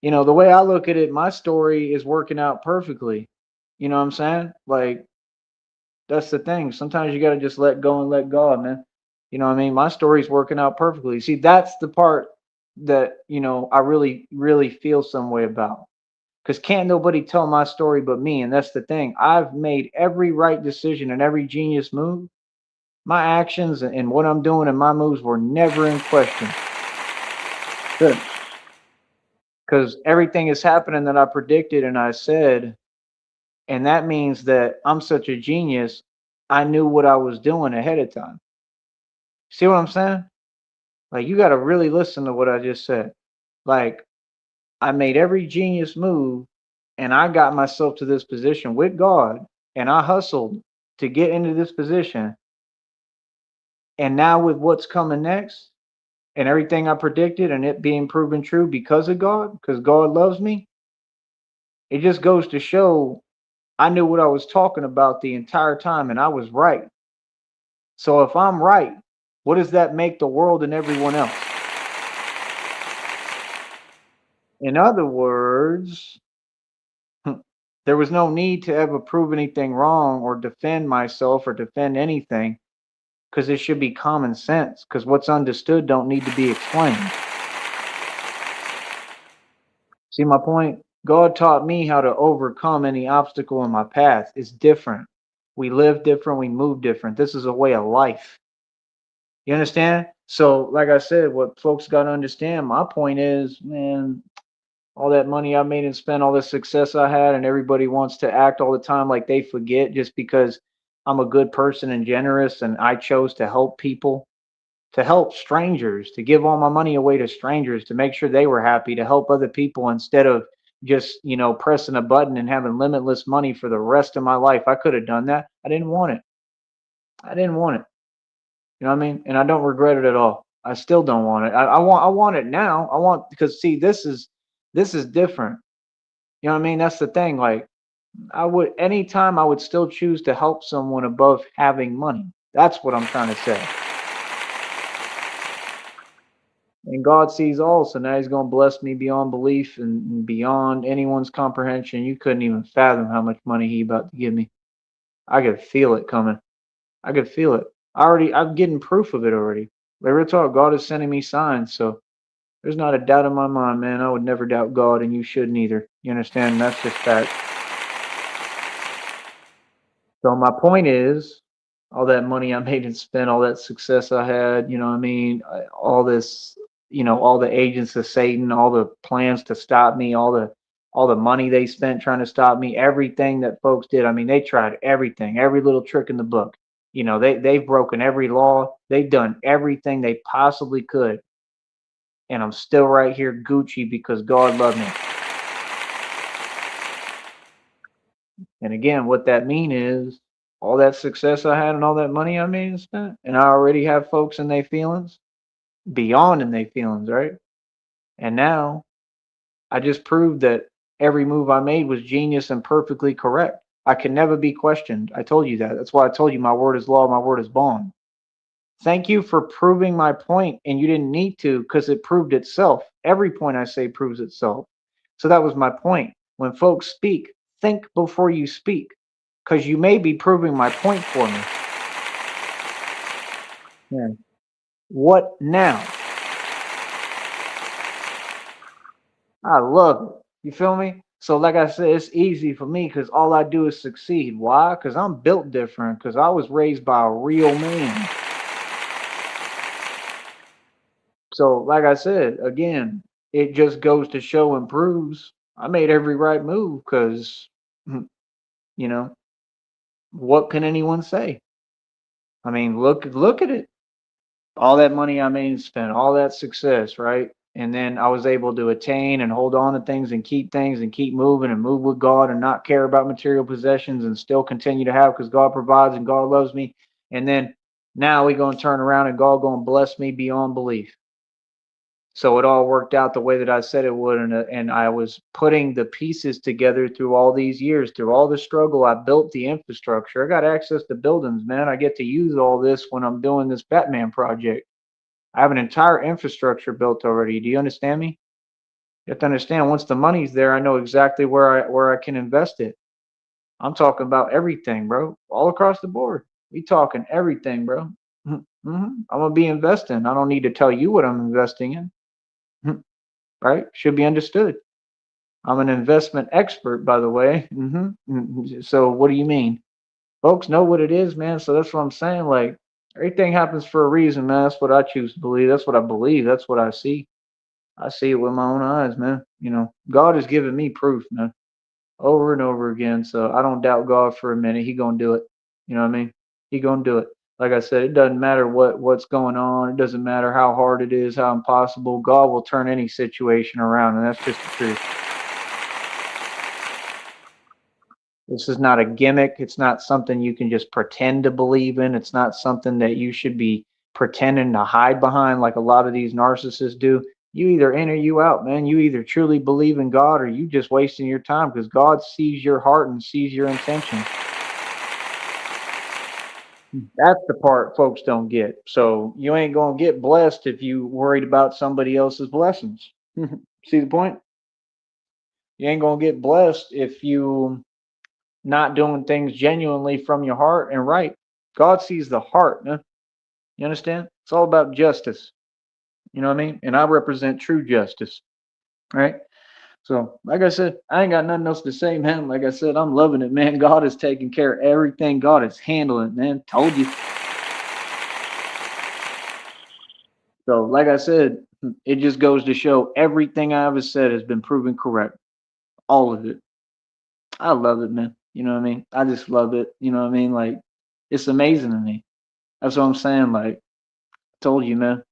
the way I look at it, my story is working out perfectly. You know what I'm saying? Like, that's the thing. Sometimes you got to just let go and let God, man. You know what I mean? My story's working out perfectly. See, that's the part that, I really, really feel some way about. Because can't nobody tell my story but me. And that's the thing. I've made every right decision and every genius move. My actions and what I'm doing and my moves were never in question. Good. Because everything is happening that I predicted and I said. And that means that I'm such a genius. I knew what I was doing ahead of time. See what I'm saying? Like, you got to really listen to what I just said. Like, I made every genius move and I got myself to this position with God and I hustled to get into this position. And now, with what's coming next and everything I predicted and it being proven true because of God, because God loves me, it just goes to show I knew what I was talking about the entire time and I was right. So, if I'm right, what does that make the world and everyone else? In other words, there was no need to ever prove anything wrong or defend myself or defend anything because it should be common sense because what's understood don't need to be explained. See my point? God taught me how to overcome any obstacle in my path. It's different. We live different, we move different. This is a way of life. You understand? So, like I said, what folks got to understand, my point is, man, all that money I made and spent, all the success I had, and everybody wants to act all the time like they forget just because I'm a good person and generous and I chose to help people, to help strangers, to give all my money away to strangers, to make sure they were happy, to help other people instead of just, pressing a button and having limitless money for the rest of my life. I could have done that. I didn't want it. I didn't want it. You know what I mean? And I don't regret it at all. I still don't want it. I want it now. I want because see, this is different. You know what I mean? That's the thing. Like I would anytime I would still choose to help someone above having money. That's what I'm trying to say. And God sees all, so now He's going to bless me beyond belief and beyond anyone's comprehension. You couldn't even fathom how much money He about to give me. I could feel it coming. I could feel it. I'm getting proof of it already. Like real talk, God is sending me signs, so there's not a doubt in my mind, man. I would never doubt God, and you shouldn't either. You understand? That's just fact. So my point is, all that money I made and spent, all that success I had, you know what I mean? All this, all the agents of Satan, all the plans to stop me, all the money they spent trying to stop me, everything that folks did. I mean, they tried everything, every little trick in the book. They've broken every law. They've done everything they possibly could. And I'm still right here Gucci because God loved me. And again, what that mean is all that success I had and all that money I made and spent, and I already have folks in their feelings, beyond in their feelings, right? And now I just proved that every move I made was genius and perfectly correct. I can never be questioned. I told you that. That's why I told you my word is law, my word is bond. Thank you for proving my point, and you didn't need to because it proved itself. Every point I say proves itself. So that was my point. When folks speak, think before you speak because you may be proving my point for me. Yeah. What now? I love it. You feel me? So, like I said, it's easy for me because all I do is succeed. Why? Because I'm built different. Because I was raised by a real man. So, like I said, again, it just goes to show and proves I made every right move. Because, you know, what can anyone say? I mean, look at it. All that money I made and spent, all that success, right? And then I was able to attain and hold on to things and keep moving and move with God and not care about material possessions and still continue to have because God provides and God loves me. And then now we going to turn around and God going to bless me beyond belief. So it all worked out the way that I said it would, and I was putting the pieces together through all these years, through all the struggle. I built the infrastructure. I got access to buildings, man. I get to use all this when I'm doing this Batman project. I have an entire infrastructure built already. Do you understand me? You have to understand once the money's there, I know exactly where I can invest it. I'm talking about everything, bro. All across the board. We talking everything, bro. I'm gonna be investing. I don't need to tell you what I'm investing in. Right? Should be understood. I'm an investment expert, by the way. So what do you mean? Folks know what it is, man. So that's what I'm saying. Like everything happens for a reason, man. That's what I choose to believe. That's what I believe. That's what I see. I see it with my own eyes, man. God has given me proof, man, over and over again. So I don't doubt God for a minute. He gonna do it. You know what I mean? He gonna do it. Like I said, it doesn't matter what's going on. It doesn't matter how hard it is, how impossible. God will turn any situation around, and that's just the truth. This is not a gimmick. It's not something you can just pretend to believe in. It's not something that you should be pretending to hide behind like a lot of these narcissists do. You either in or you out, man. You either truly believe in God or you just wasting your time because God sees your heart and sees your intention. That's the part folks don't get. So you ain't gonna get blessed if you worried about somebody else's blessings. See the point? You ain't gonna get blessed if you not doing things genuinely from your heart and right. God sees the heart, man. You understand? It's all about justice. You know what I mean? And I represent true justice, right? So, like I said, I ain't got nothing else to say, man. Like I said, I'm loving it, man. God is taking care of everything. God is handling it, man. Told you. So, like I said, it just goes to show everything I ever said has been proven correct. All of it. I love it, man. You know what I mean? I just love it. You know what I mean? Like, it's amazing to me. That's what I'm saying. Like, I told you, man.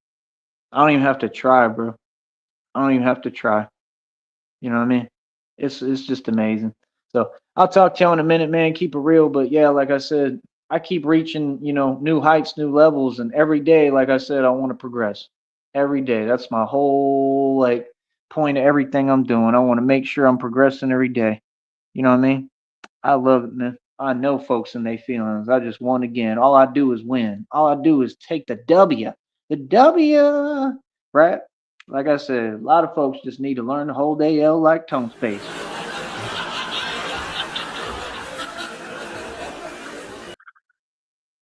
I don't even have to try, bro. I don't even have to try. You know what I mean? It's just amazing. So I'll talk to you in a minute, man. Keep it real, but yeah, like I said, I keep reaching, new heights, new levels, and every day, like I said, I want to progress. Every day. That's my whole like point of everything I'm doing. I want to make sure I'm progressing every day. You know what I mean? I love it, man. I know folks and their feelings. I just won again. All I do is win. All I do is take the W. The W, right? Like I said, a lot of folks just need to learn to hold AL like tone space.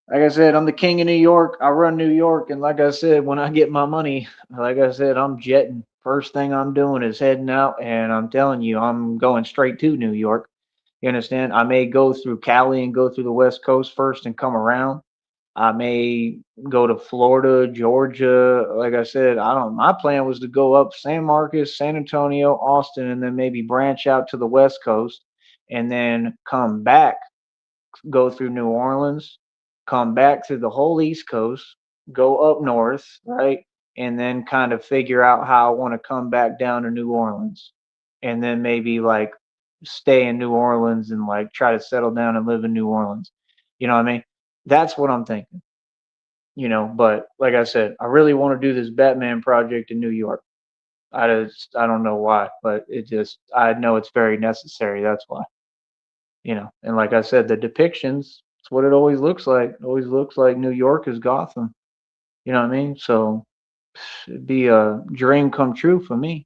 Like I said, I'm the king of New York. I run New York, and like I said, when I get my money, like I said, I'm jetting. First thing I'm doing is heading out, and I'm telling you, I'm going straight to New York. You understand? I may go through Cali and go through the West Coast first and come around. I may go to Florida, Georgia. Like I said, I don't. My plan was to go up San Marcos, San Antonio, Austin, and then maybe branch out to the West Coast, and then come back, go through New Orleans, come back through the whole East Coast, go up north, right, and then kind of figure out how I want to come back down to New Orleans, and then maybe like stay in New Orleans and like try to settle down and live in New Orleans. You know what I mean? That's what I'm thinking. But like I said, I really want to do this Batman project in New York. I don't know why, but I know it's very necessary. That's why. And like I said, the depictions, it's what it always looks like. It always looks like New York is Gotham. You know what I mean? So it'd be a dream come true for me.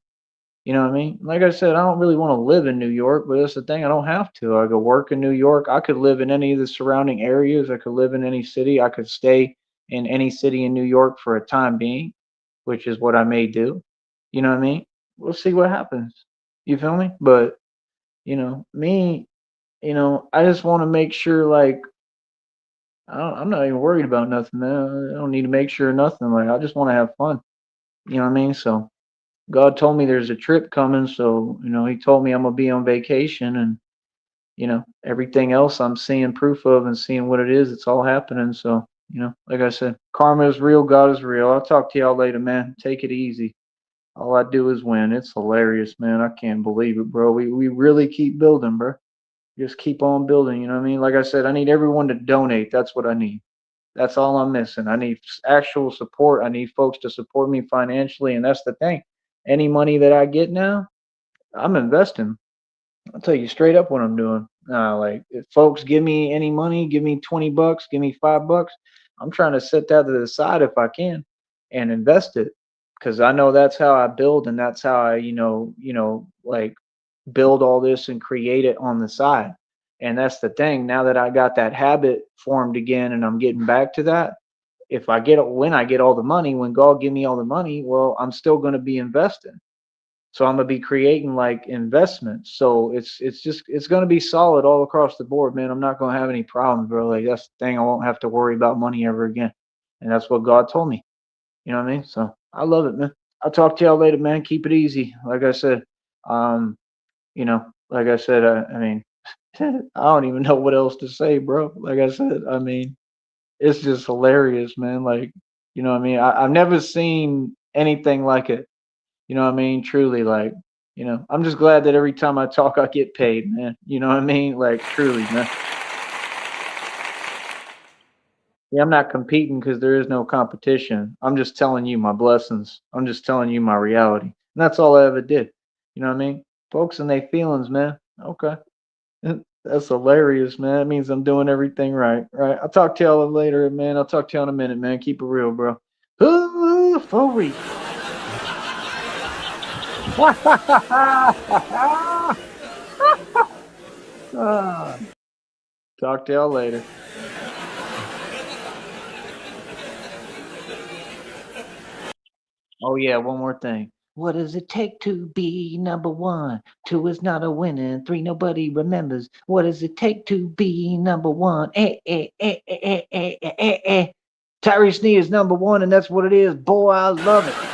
You know what I mean? Like I said, I don't really want to live in New York, but that's the thing. I don't have to. I could work in New York. I could live in any of the surrounding areas. I could live in any city. I could stay in any city in New York for a time being, which is what I may do. You know what I mean? We'll see what happens. You feel me? But, me, I just want to make sure, like, I'm not even worried about nothing, man. I don't need to make sure nothing. Like, I just want to have fun. You know what I mean? So, God told me there's a trip coming, so He told me I'm gonna be on vacation, and everything else I'm seeing proof of and seeing what it is. It's all happening. So like I said, karma is real, God is real. I'll talk to y'all later, man. Take it easy. All I do is win. It's hilarious, man. I can't believe it, bro. We really keep building, bro. Just keep on building. You know what I mean? Like I said, I need everyone to donate. That's what I need. That's all I'm missing. I need actual support. I need folks to support me financially, and that's the thing. Any money that I get now, I'm investing. I'll tell you straight up what I'm doing. Like if folks give me any money, give me $20, give me $5, I'm trying to set that to the side if I can and invest it because I know that's how I build and that's how I, like build all this and create it on the side. And that's the thing. Now that I got that habit formed again and I'm getting back to that, if I get when I get all the money, when God give me all the money, well, I'm still going to be investing. So I'm gonna be creating like investments. So it's gonna be solid all across the board, man. I'm not gonna have any problems, bro. Like that's the thing. I won't have to worry about money ever again. And that's what God told me. You know what I mean? So I love it, man. I'll talk to y'all later, man. Keep it easy. Like I said, um, like I said, I mean, I don't even know what else to say, bro. Like I said, I mean, it's just hilarious, man. Like, you know what I mean? I've never seen anything like it. You know what I mean? Truly, like, I'm just glad that every time I talk, I get paid, man. You know what I mean? Like, truly, man. Yeah, I'm not competing because there is no competition. I'm just telling you my blessings. I'm just telling you my reality. And that's all I ever did. You know what I mean? Folks and they feelings, man. Okay. That's hilarious, man. That means I'm doing everything right. Right. I'll talk to y'all later, man. I'll talk to y'all in a minute, man. Keep it real, bro. Ooh, for real. Ah, talk to y'all later. Oh yeah, one more thing. What does it take to be number one? Two is not a winner. Three, nobody remembers. What does it take to be number one? Tyrese Sneed is number one, and that's what it is. Boy, I love it.